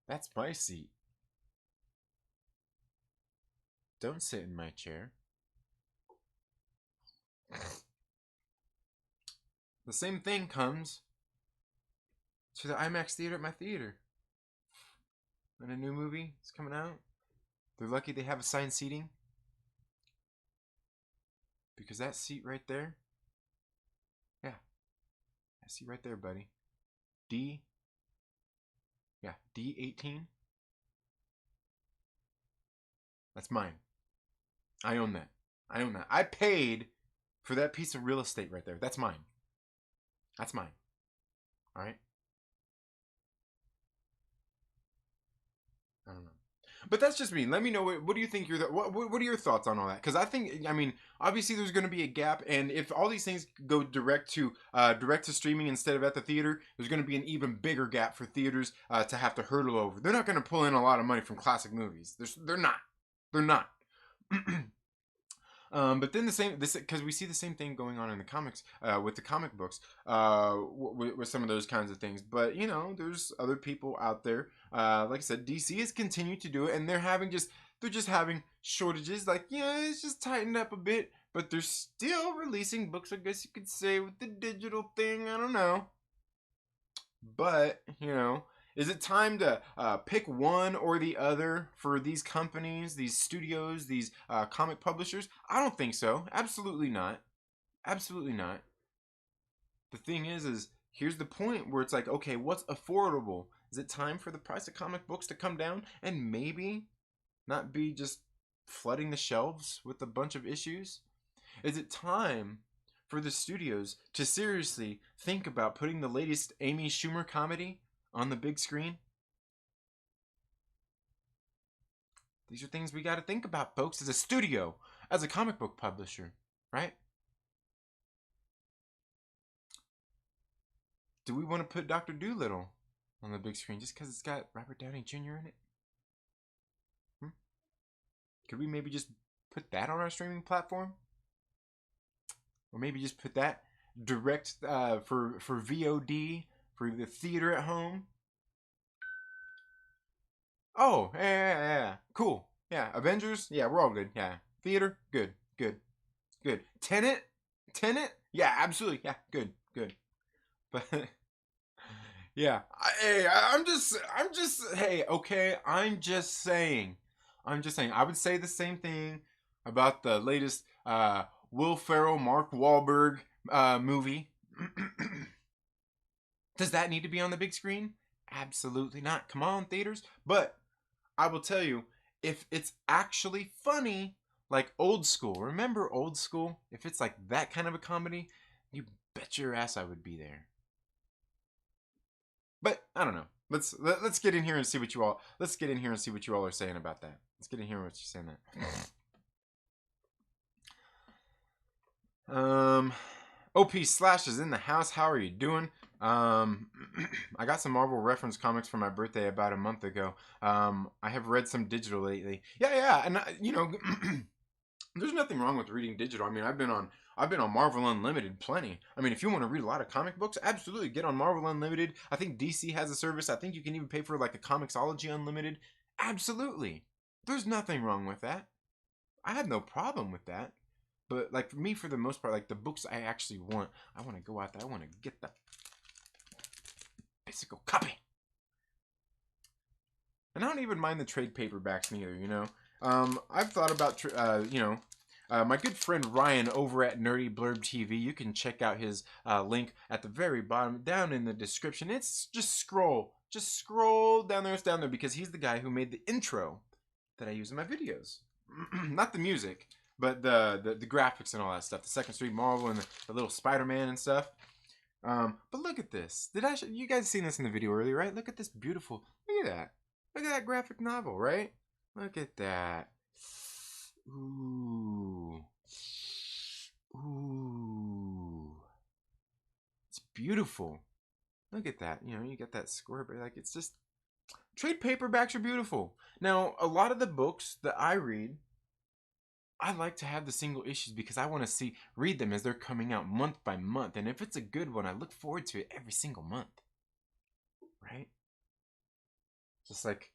That's my seat. Don't sit in my chair. The same thing comes to the IMAX theater at my theater. When a new movie is coming out, they're lucky they have assigned seating. Because that seat right there, that seat right there, buddy. D18. That's mine. I own that. I paid for that piece of real estate right there. That's mine. That's mine. All right? I don't know. But that's just me. Let me know, what do you think what are your thoughts on all that? Because I think, obviously there's going to be a gap, and if all these things go direct to streaming instead of at the theater, there's going to be an even bigger gap for theaters to have to hurdle over. They're not going to pull in a lot of money from classic movies. They're not. But then because we see the same thing going on in the comics with the comic books with some of those kinds of things. But there's other people out there. Like I said, DC has continued to do it, and they're just having shortages. Like, it's just tightened up a bit, but they're still releasing books, I guess you could say, with the digital thing. I don't know. But, is it time to pick one or the other for these companies, these studios, these comic publishers? I don't think so. Absolutely not. Absolutely not. The thing is here's the point where it's like, okay, what's affordable? Is it time for the price of comic books to come down and maybe not be just flooding the shelves with a bunch of issues? Is it time for the studios to seriously think about putting the latest Amy Schumer comedy on the big screen? These are things we got to think about, folks, as a studio, as a comic book publisher, right? Do we want to put Dr. Dolittle on the big screen just because it's got Robert Downey Jr. in it? Could we maybe just put that on our streaming platform? Or maybe just put that direct for VOD, for the theater at home? Oh, yeah. Cool. Yeah, Avengers? Yeah, we're all good. Yeah. Theater? Good. Tenet? Yeah, absolutely. Yeah, good. But yeah, I'm just saying. I would say the same thing about the latest Will Ferrell, Mark Wahlberg movie. Does that need to be on the big screen? Absolutely not. Come on, theaters. But I will tell you, if it's actually funny, like Old School. Remember Old School? If it's like that kind of a comedy, you bet your ass I would be there. But I don't know. Let's get in here and see what you all. Let's get in here and see what you all are saying about that. Let's get in here and what you're saying that. OP Slash is in the house. How are you doing? I got some Marvel reference comics for my birthday about a month ago. I have read some digital lately. Yeah, and there's nothing wrong with reading digital. I mean, I've been on Marvel Unlimited plenty. I mean, if you want to read a lot of comic books, absolutely get on Marvel Unlimited. I think DC has a service. I think you can even pay for like a Comixology Unlimited. Absolutely. There's nothing wrong with that. I have no problem with that. But like for me, for the most part, like the books I actually want, I want to go out there. I want to get the physical copy. And I don't even mind the trade paperbacks neither, I've thought about, my good friend Ryan over at Nerdy Blurb TV. You can check out his link at the very bottom, down in the description. It's just scroll down there. It's down there because he's the guy who made the intro that I use in my videos. Not the music, but the graphics and all that stuff. The Second Street Marvel and the little Spider-Man and stuff. But look at this. You guys seen this in the video earlier, right? Look at this beautiful. Look at that. Look at that graphic novel, right? Look at that. Ooh. Ooh. It's beautiful. Look at that. You get that square, but like it's just trade paperbacks are beautiful. Now, a lot of the books that I read, I like to have the single issues because I want to read them as they're coming out month by month. And if it's a good one, I look forward to it every single month. Right? Just like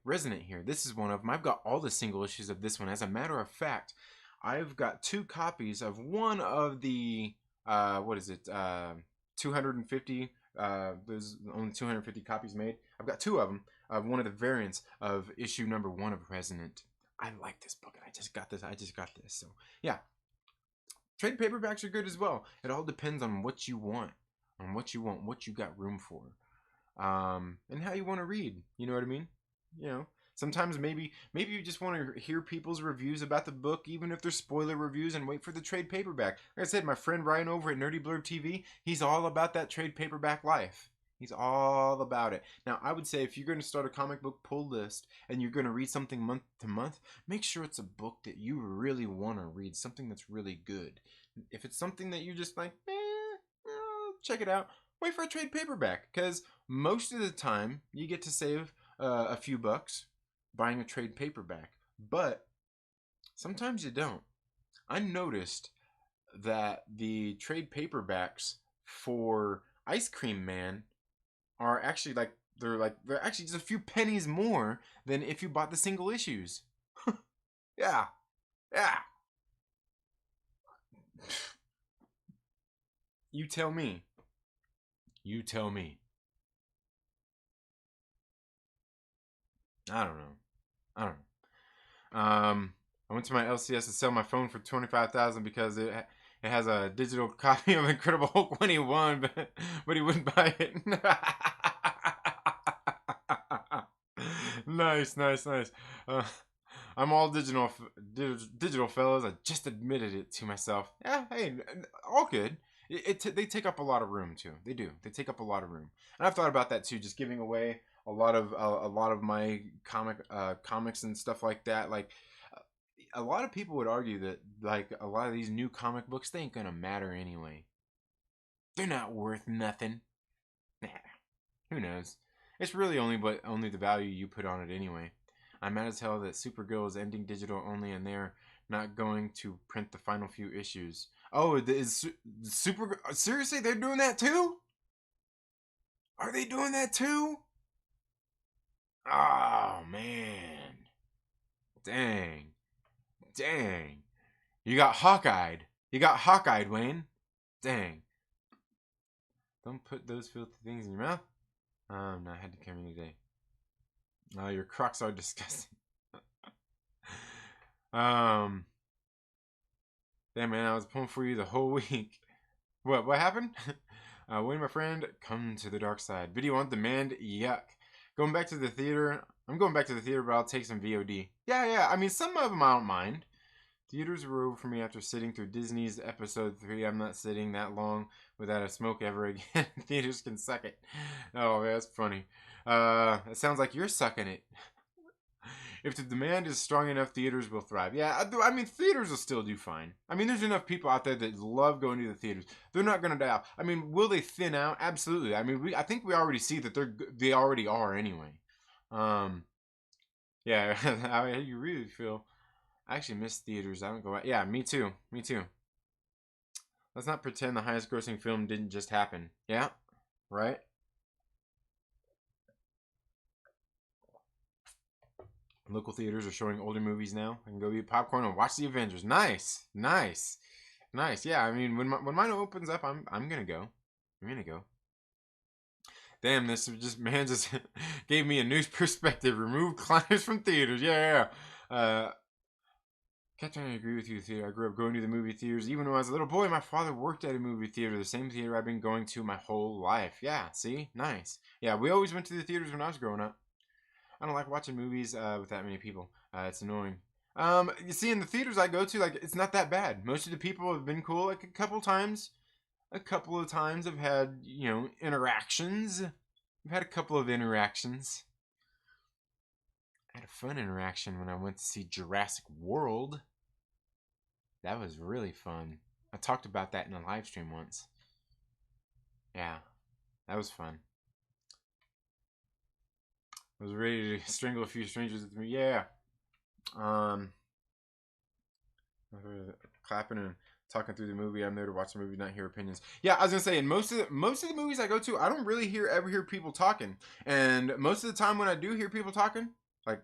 Resonant here. This is one of them. I've got all the single issues of this one. As a matter of fact, I've got 2 copies of one of the 250. There's only 250 copies made. I've got 2 of them of one of the variants of issue number 1 of Resonant. I like this book, and I just got this. So yeah, trade paperbacks are good as well. It all depends on what you want, what you got room for, and how you want to read. You know what I mean? Sometimes maybe you just want to hear people's reviews about the book, even if they're spoiler reviews, and wait for the trade paperback. Like I said, my friend Ryan over at Nerdy Blurb TV, he's all about that trade paperback life. He's all about it. Now, I would say if you're going to start a comic book pull list and you're going to read something month to month, make sure it's a book that you really want to read, something that's really good. If it's something that you just like, check it out, wait for a trade paperback, because most of the time you get to save a few bucks buying a trade paperback, but sometimes you don't. I noticed that the trade paperbacks for Ice Cream Man are actually they're actually just a few pennies more than if you bought the single issues. Yeah. You tell me. I don't know. I went to my LCS to sell my phone for $25,000 because it has a digital copy of Incredible Hulk when he won, but he wouldn't buy it. Nice. I'm all digital, fellas. I just admitted it to myself. Yeah, hey, all good. They take up a lot of room too. They do. They take up a lot of room, and I've thought about that too. Just giving away a lot of my comics and stuff like that. Like a lot of people would argue that like a lot of these new comic books, they ain't gonna matter anyway. They're not worth nothing. Nah, who knows? It's really only the value you put on it anyway. I'm mad as hell that Supergirl is ending digital only, and they're not going to print the final few issues. Oh, is Supergirl seriously? They're doing that too? Are they doing that too? Oh man, dang. You got Hawkeyed, Wayne. Dang. Don't put those filthy things in your mouth. Oh no, I had to carry me today. Oh, your Crocs are disgusting. Damn man, I was pulling for you the whole week. What happened? Wayne, my friend, come to the dark side. Video on demand, yuck. Going back to the theater. I'm going back to the theater, but I'll take some VOD. Yeah. I mean, some of them I don't mind. Theaters were over for me after sitting through Disney's episode 3. I'm not sitting that long without a smoke ever again. Theaters can suck it. Oh, man, that's funny. It sounds like you're sucking it. If the demand is strong enough, theaters will thrive. Yeah, I mean, theaters will still do fine. I mean, there's enough people out there that love going to the theaters. They're not going to die out. I mean, will they thin out? Absolutely. I mean, I think we already see that they already are anyway. Yeah, how you really feel. I actually miss theaters. I don't go out. Yeah, me too. Let's not pretend the highest grossing film didn't just happen. Yeah, right? Local theaters are showing older movies now. I can go eat popcorn and watch the Avengers. Nice. Yeah, I mean, when mine opens up, I'm gonna go. Damn, this just gave me a new perspective. Remove climbers from theaters. Yeah. uh, Captain, I agree with you, Theater. I grew up going to the movie theaters. Even when I was a little boy, my father worked at a movie theater, the same theater I've been going to my whole life. Yeah, see? Nice. Yeah, we always went to the theaters when I was growing up. I don't like watching movies with that many people. It's annoying. You see, in the theaters I go to, like, it's not that bad. Most of the people have been cool. Like, a couple of times I've had, interactions. I've had a couple of interactions. I had a fun interaction when I went to see Jurassic World. That was really fun. I talked about that in a live stream once. Yeah, that was fun. I was ready to strangle a few strangers with me. Yeah. Clapping and talking through the movie. I'm there to watch the movie, not hear opinions. Yeah, I was gonna say, in most of the movies I go to, I don't really ever hear people talking. And most of the time when I do hear people talking, like,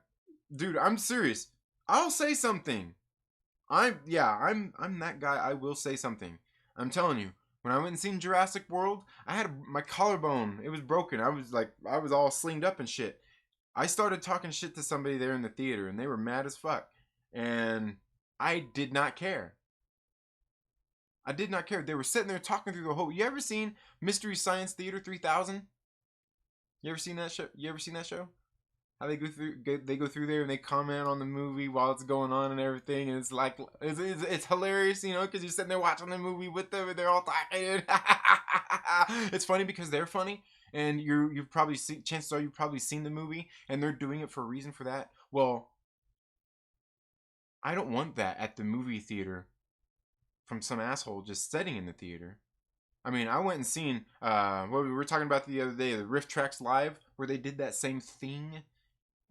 dude, I'm serious. I'll say something. I'm that guy. I will say something. I'm telling you. When I went and seen Jurassic World, I had my collarbone. It was broken. I was all slinged up and shit. I started talking shit to somebody there in the theater, and they were mad as fuck. And I did not care. I did not care. They were sitting there talking through the whole. You ever seen Mystery Science Theater 3000? You ever seen that show? How they go through there and they comment on the movie while it's going on and everything, and it's like it's hilarious, because you're sitting there watching the movie with them and they're all talking. It's funny because they're funny, and you've probably seen. Chances are you've probably seen the movie, and they're doing it for a reason for that. Well, I don't want that at the movie theater from some asshole just sitting in the theater. I mean, I went and seen what we were talking about the other day, the Rift Tracks Live, where they did that same thing.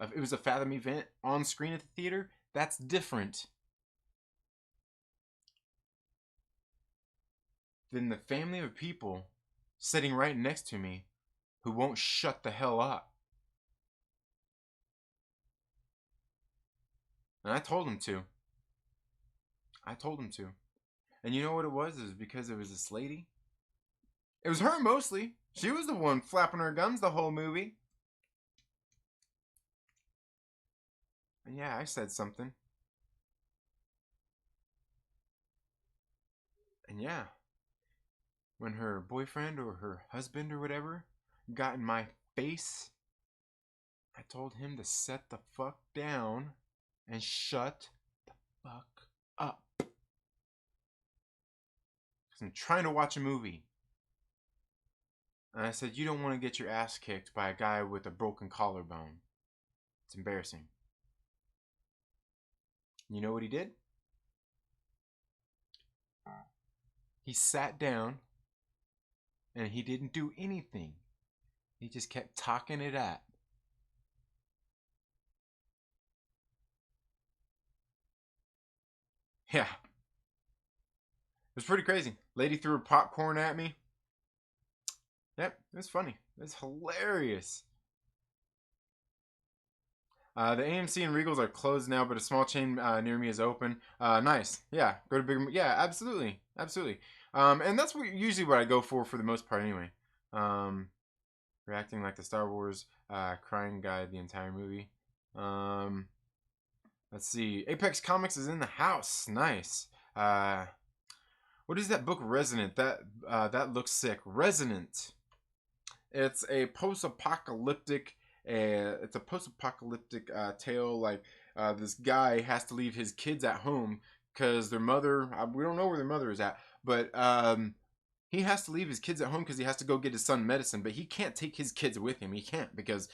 It was a Fathom event on screen at the theater. That's different than the family of people sitting right next to me who won't shut the hell up. And I told them to. And you know what it was? It was because it was this lady. It was her mostly. She was the one flapping her gums the whole movie. And yeah, I said something. And yeah, when her boyfriend or her husband or whatever got in my face, I told him to set the fuck down and shut the fuck up. Because I'm trying to watch a movie. And I said, you don't want to get your ass kicked by a guy with a broken collarbone. It's embarrassing. You know what he did? He sat down and he didn't do anything. He just kept talking it up. Yeah. It was pretty crazy. Lady threw her popcorn at me. Yep, it was funny. It was hilarious. The AMC and Regals are closed now, but a small chain near me is open. Nice. Yeah, go to bigger. Yeah, absolutely, absolutely. And that's usually what I go for the most part, anyway. Reacting like the Star Wars crying guy the entire movie. Let's see. Apex Comics is in the house. Nice. What is that book? Resonant. That looks sick. Resonant. It's a post-apocalyptic. It's a post-apocalyptic tale. Like this guy has to leave his kids at home because their mother. We don't know where their mother is at, but he has to leave his kids at home because he has to go get his son medicine. But he can't take his kids with him. He can't because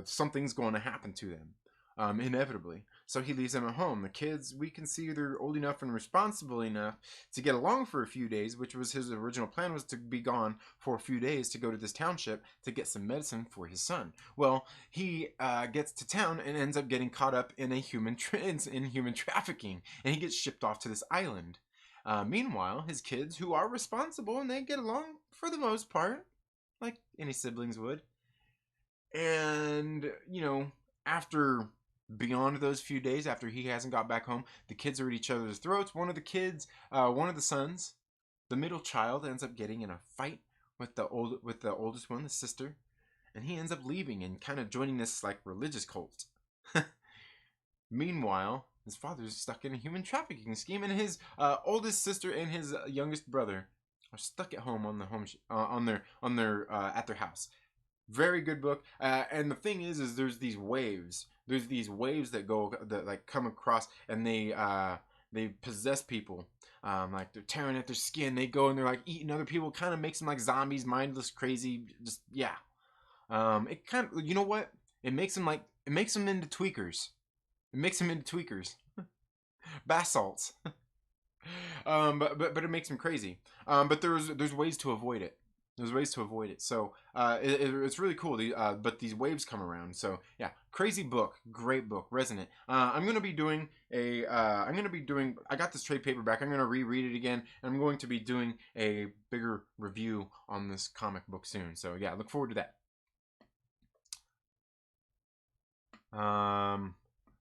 something's going to happen to them, inevitably. So he leaves them at home. The kids, we can see they're old enough and responsible enough to get along for a few days, which was his original plan, was to be gone for a few days to go to this township to get some medicine for his son. Well, he gets to town and ends up getting caught up in human trafficking, and he gets shipped off to this island. Meanwhile, his kids, who are responsible and they get along for the most part, like any siblings would, and after beyond those few days, after he hasn't got back home, the kids are at each other's throats. One of the sons, the middle child, ends up getting in a fight with the oldest one, the sister, and he ends up leaving and kind of joining this like religious cult. Meanwhile, his father's stuck in a human trafficking scheme, and his oldest sister and his youngest brother are stuck at home on the on their at their house. Very good book. And the thing is there's these waves. There's these waves that like come across, and they possess people. Like they're tearing at their skin. They go and they're like eating other people. Kind of makes them like zombies, mindless, crazy. Just yeah. It kind of, you know what? It makes them into tweakers. It makes them into tweakers. Bath salts. But it makes them crazy. But there's ways to avoid it. There's ways to avoid it. So it's really cool. But these waves come around. So yeah, crazy book, great book, resonant. I'm gonna be doing I got this trade paperback. I'm gonna reread it again, and I'm going to be doing a bigger review on this comic book soon. So yeah, look forward to that.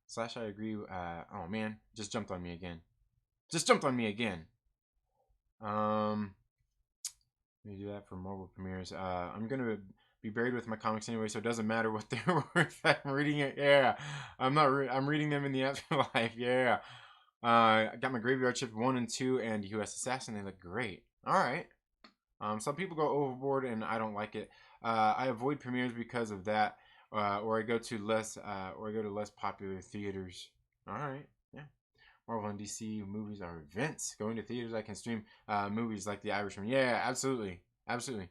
Slash, I agree. Oh man, just jumped on me again. Let me do that for Marvel premieres. I'm gonna be buried with my comics anyway, so it doesn't matter what they're worth. I'm reading it. Yeah, I'm reading them in the afterlife. Yeah. I got my Graveyard Shift 1 and 2 and U.S. Assassin. They look great. All right. Some people go overboard, and I don't like it. I avoid premieres because of that, or I go to less popular theaters. All right. Yeah. Marvel and DC movies are events. Going to theaters, I can stream movies like The Irishman. Yeah, absolutely. Absolutely.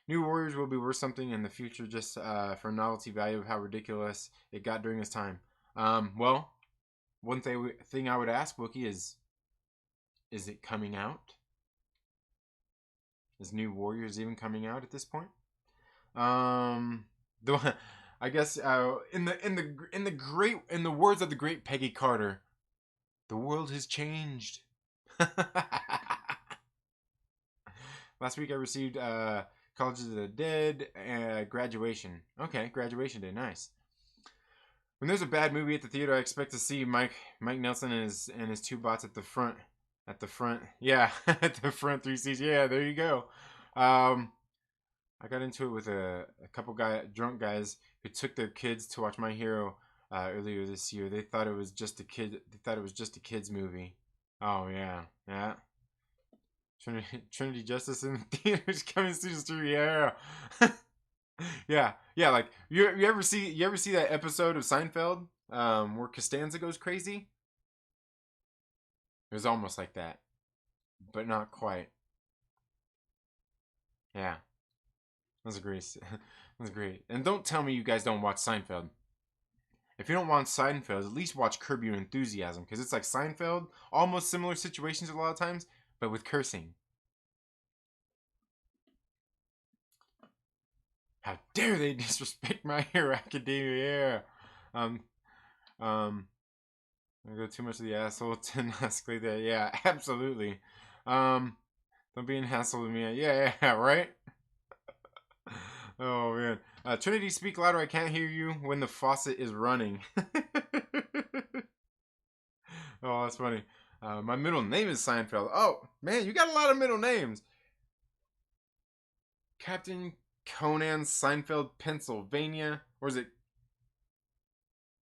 New Warriors will be worth something in the future just for novelty value of how ridiculous it got during its time. Well, one thing I would ask, Wookie, is it coming out? Is New Warriors even coming out at this point? The I guess in the words of the great Peggy Carter, the world has changed. Last week I received College of the Dead graduation. Okay, graduation day, nice. When there's a bad movie at the theater, I expect to see Mike Nelson and his two bots at the front. Yeah, at the front 3 seats. Yeah, there you go. I got into it with a couple drunk guys who took their kids to watch My Hero earlier this year. They thought it was just a kids movie. Oh yeah, yeah. Trinity Justice in the theaters coming soon to stream. Yeah, yeah. Like you ever see that episode of Seinfeld where Costanza goes crazy? It was almost like that, but not quite. Yeah, that was great. That was great. And don't tell me you guys don't watch Seinfeld. If you don't watch Seinfeld, at least watch Curb Your Enthusiasm, because it's like Seinfeld, almost similar situations a lot of times, but with cursing. How dare they disrespect My Hero Academia? Yeah. I go too much of the asshole to escalate that. Yeah, absolutely. Don't be an asshole to me. Yeah, right. Oh man. Trinity, speak louder. I can't hear you when the faucet is running. Oh, that's funny. My middle name is Seinfeld. Oh man, you got a lot of middle names. Captain Conan Seinfeld, Pennsylvania. Or is it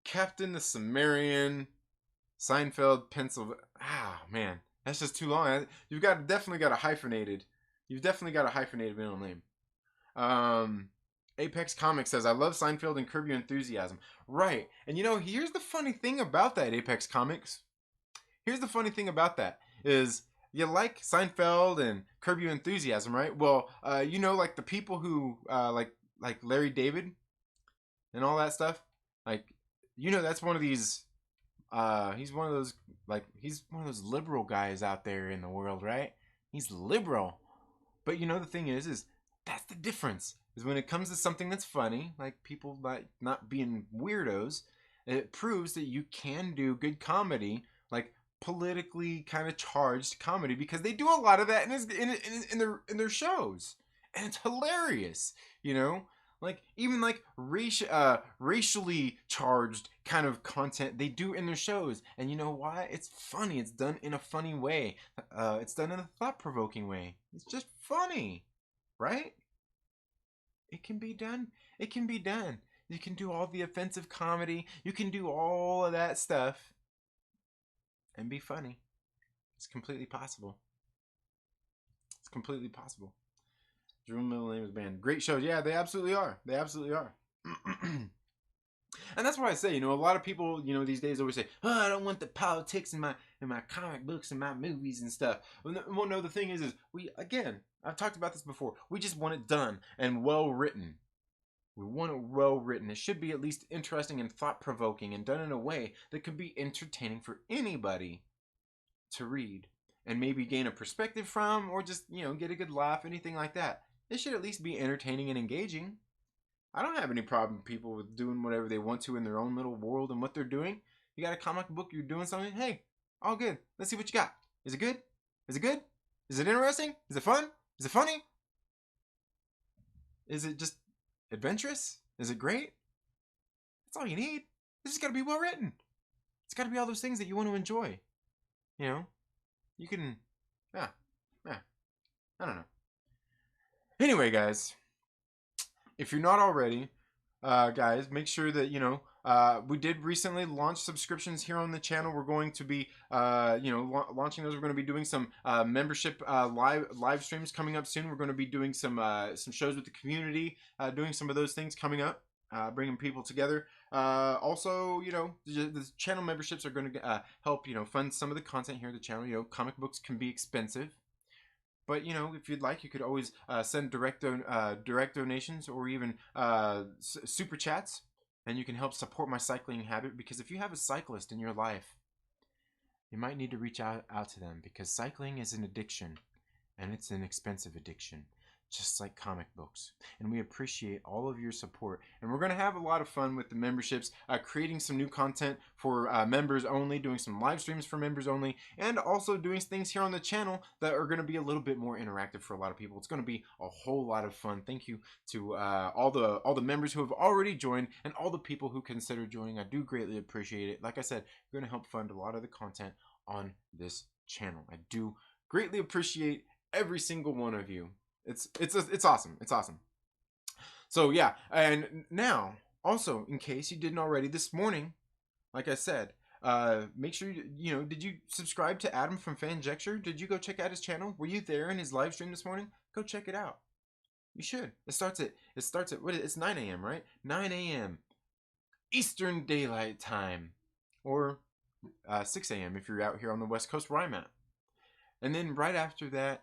Captain the Sumerian Seinfeld, Pennsylvania? Ah, man, that's just too long. You've definitely got a hyphenated. You've definitely got a hyphenated middle name. Apex Comics says, I love Seinfeld and Curb Your Enthusiasm. Right. And you know, here's the funny thing about that, Apex Comics. Here's the funny thing about that is you like Seinfeld and Curb Your Enthusiasm, right? Well, you know, like the people who like Larry David and all that stuff. Like, you know, that's one of these. He's one of those liberal guys out there in the world, right? He's liberal, but you know the thing is that's the difference. Is when it comes to something that's funny, like people like not being weirdos, it proves that you can do good comedy, like politically kind of charged comedy, because they do a lot of that in their shows, and it's hilarious, you know. Like even like racially charged kind of content they do in their shows, and you know why? It's funny. It's done in a funny way. It's done in a thought-provoking way. It's just funny, right? It can be done. It can be done. You can do all the offensive comedy. You can do all of that stuff and be funny. It's completely possible. It's completely possible. Jerome Middle Name is Band. Great shows. Yeah, they absolutely are. They absolutely are. And that's why I say, a lot of people, these days always say, "Oh, I don't want the politics in my comic books and my movies and stuff." Well, no, the thing is I've talked about this before. We just want it done and well written. We want it well written. It should be at least interesting and thought provoking and done in a way that can be entertaining for anybody to read and maybe gain a perspective from, or just, get a good laugh, anything like that. It should at least be entertaining and engaging. I don't have any problem with people with doing whatever they want to in their own little world and what they're doing. You got a comic book, you're doing something, hey, all good. Let's see what you got. Is it good? Is it good? Is it interesting? Is it fun? Is it funny? Is it just adventurous? Is it great? That's all you need. This has got to be well written. It's got to be all those things that you want to enjoy. You can, I don't know. Anyway, guys, if you're not already, guys, make sure that, we did recently launch subscriptions here on the channel. We're going to be, launching those. We're going to be doing some membership live streams coming up soon. We're going to be doing some shows with the community, doing some of those things coming up, bringing people together. Also, the channel memberships are going to help, fund some of the content here at the channel. Comic books can be expensive. But, if you'd like, you could always send direct donations or even super chats, and you can help support my cycling habit, because if you have a cyclist in your life, you might need to reach out to them, because cycling is an addiction, and it's an expensive addiction, just like comic books. And we appreciate all of your support. And we're going to have a lot of fun with the memberships, creating some new content for members only, doing some live streams for members only, and also doing things here on the channel that are going to be a little bit more interactive for a lot of people. It's going to be a whole lot of fun. Thank you to all the members who have already joined, and all the people who consider joining. I do greatly appreciate it. Like I said, we're going to help fund a lot of the content on this channel. I do greatly appreciate every single one of you. It's awesome. It's awesome. So yeah, and now also, in case you didn't already, this morning, like I said, make sure did you subscribe to Adam from Fanjecture? Did you go check out his channel? Were you there in his live stream this morning? Go check it out. You should. It starts at it's 9 a.m. right? 9 a.m. Eastern Daylight Time, or 6 a.m. if you're out here on the West Coast where I'm at. And then right after that,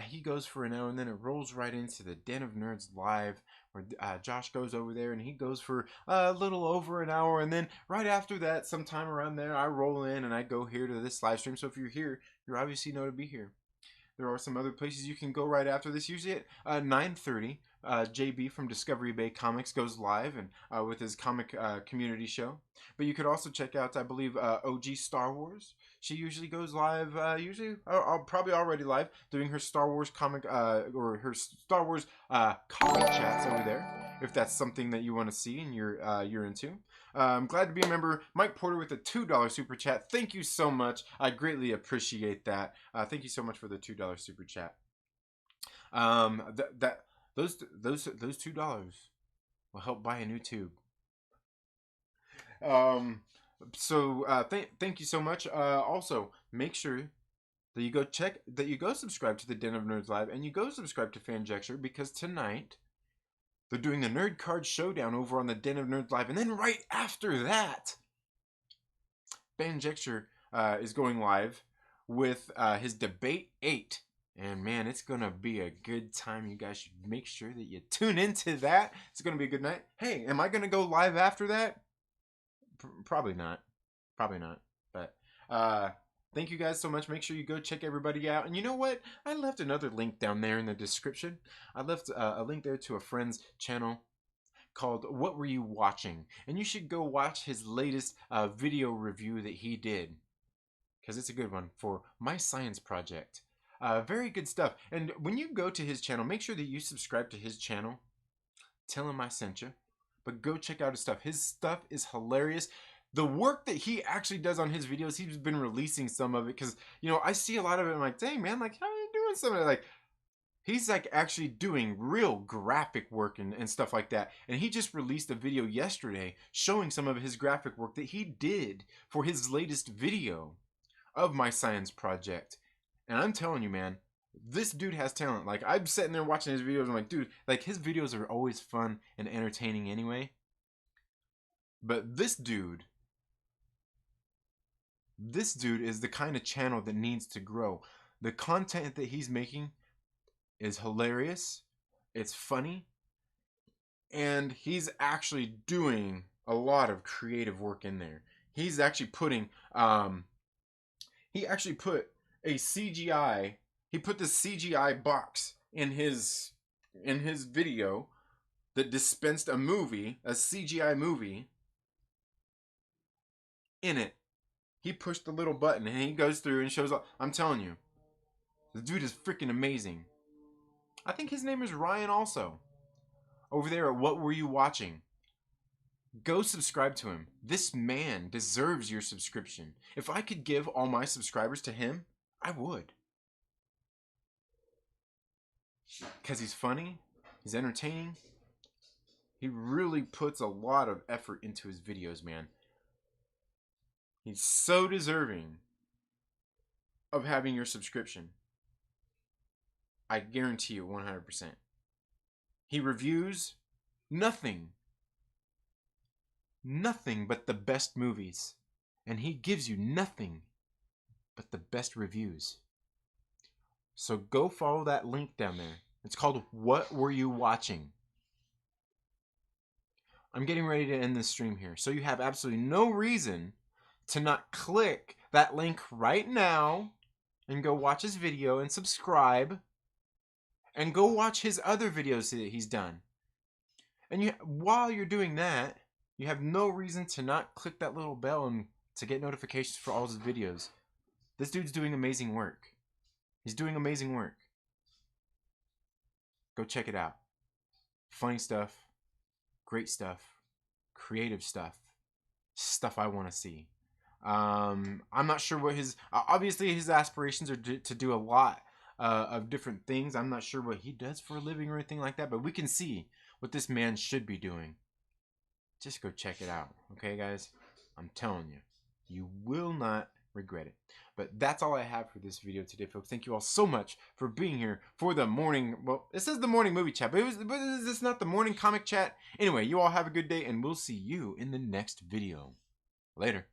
he goes for an hour, and then it rolls right into the Den of Nerds Live, where Josh goes over there, and he goes for a little over an hour. And then right after that, sometime around there, I roll in and I go here to this live stream. So if you're here, you obviously know to be here. There are some other places you can go right after this. Usually at 9:30, JB from Discovery Bay Comics goes live and with his comic community show. But you could also check out, I believe, OG Star Wars. She usually goes live, probably already live, doing her Star Wars comic, or her Star Wars comic chats over there, if that's something that you want to see and you're into. I'm glad to be a member. Mike Porter with a $2 super chat. Thank you so much. I greatly appreciate that. Thank you so much for the $2 super chat. Those $2 will help buy a new tube. Thank you so much. Also, make sure that you go subscribe to the Den of Nerds Live, and you go subscribe to Fanjecture, because tonight they're doing the Nerd Card Showdown over on the Den of Nerds Live. And then right after that, Fanjecture is going live with his Debate 8. And man, it's going to be a good time. You guys should make sure that you tune into that. It's going to be a good night. Hey, am I going to go live after that? Probably not. Probably not. But thank you guys so much. Make sure you go check everybody out. And you know what? I left another link down there in the description. I left a link there to a friend's channel called What Were You Watching? And you should go watch his latest video review that he did, because it's a good one, for my science project. Very good stuff. And when you go to his channel, make sure that you subscribe to his channel. Tell him I sent you. But go check out his stuff. His stuff is hilarious. The work that he actually does on his videos, he's been releasing some of it, because, I see a lot of it. I'm like, dang, man, like, how are you doing some of it? Like, He's like actually doing real graphic work and stuff like that. And he just released a video yesterday showing some of his graphic work that he did for his latest video of my science project. And I'm telling you, man, this dude has talent. Like, I'm sitting there watching his videos. I'm like, dude, like, his videos are always fun and entertaining anyway. But this dude is the kind of channel that needs to grow. The content that he's making is hilarious. It's funny. And he's actually doing a lot of creative work in there. He's actually putting, he actually put a CGI, he put the CGI box in his video that dispensed a movie, a CGI movie, in it. He pushed the little button and he goes through and shows up. I'm telling you, the dude is freaking amazing. I think his name is Ryan also. Over there at What Were You Watching? Go subscribe to him. This man deserves your subscription. If I could give all my subscribers to him, I would. Because he's funny, he's entertaining. He really puts a lot of effort into his videos, man. He's so deserving of having your subscription. I guarantee you 100%. He reviews nothing but the best movies. And he gives you nothing but the best reviews. So go follow that link down there. It's called What Were You Watching? I'm getting ready to end this stream here. So you have absolutely no reason to not click that link right now and go watch his video and subscribe. And go watch his other videos that he's done. And while you're doing that, you have no reason to not click that little bell and to get notifications for all his videos. This dude's doing amazing work. He's doing amazing work. Go check it out. Funny stuff, great stuff, creative stuff, stuff I want to see. I'm not sure what his, obviously his aspirations are to do a lot of different things. I'm not sure what he does for a living or anything like that, but we can see what this man should be doing. Just go check it out, okay, guys? I'm telling you, you will not regret it. But that's all I have for this video today, folks. Thank you all so much for being here for the morning, well, it says the morning movie chat, but is this not the morning comic chat? Anyway, you all have a good day, and we'll see you in the next video. Later.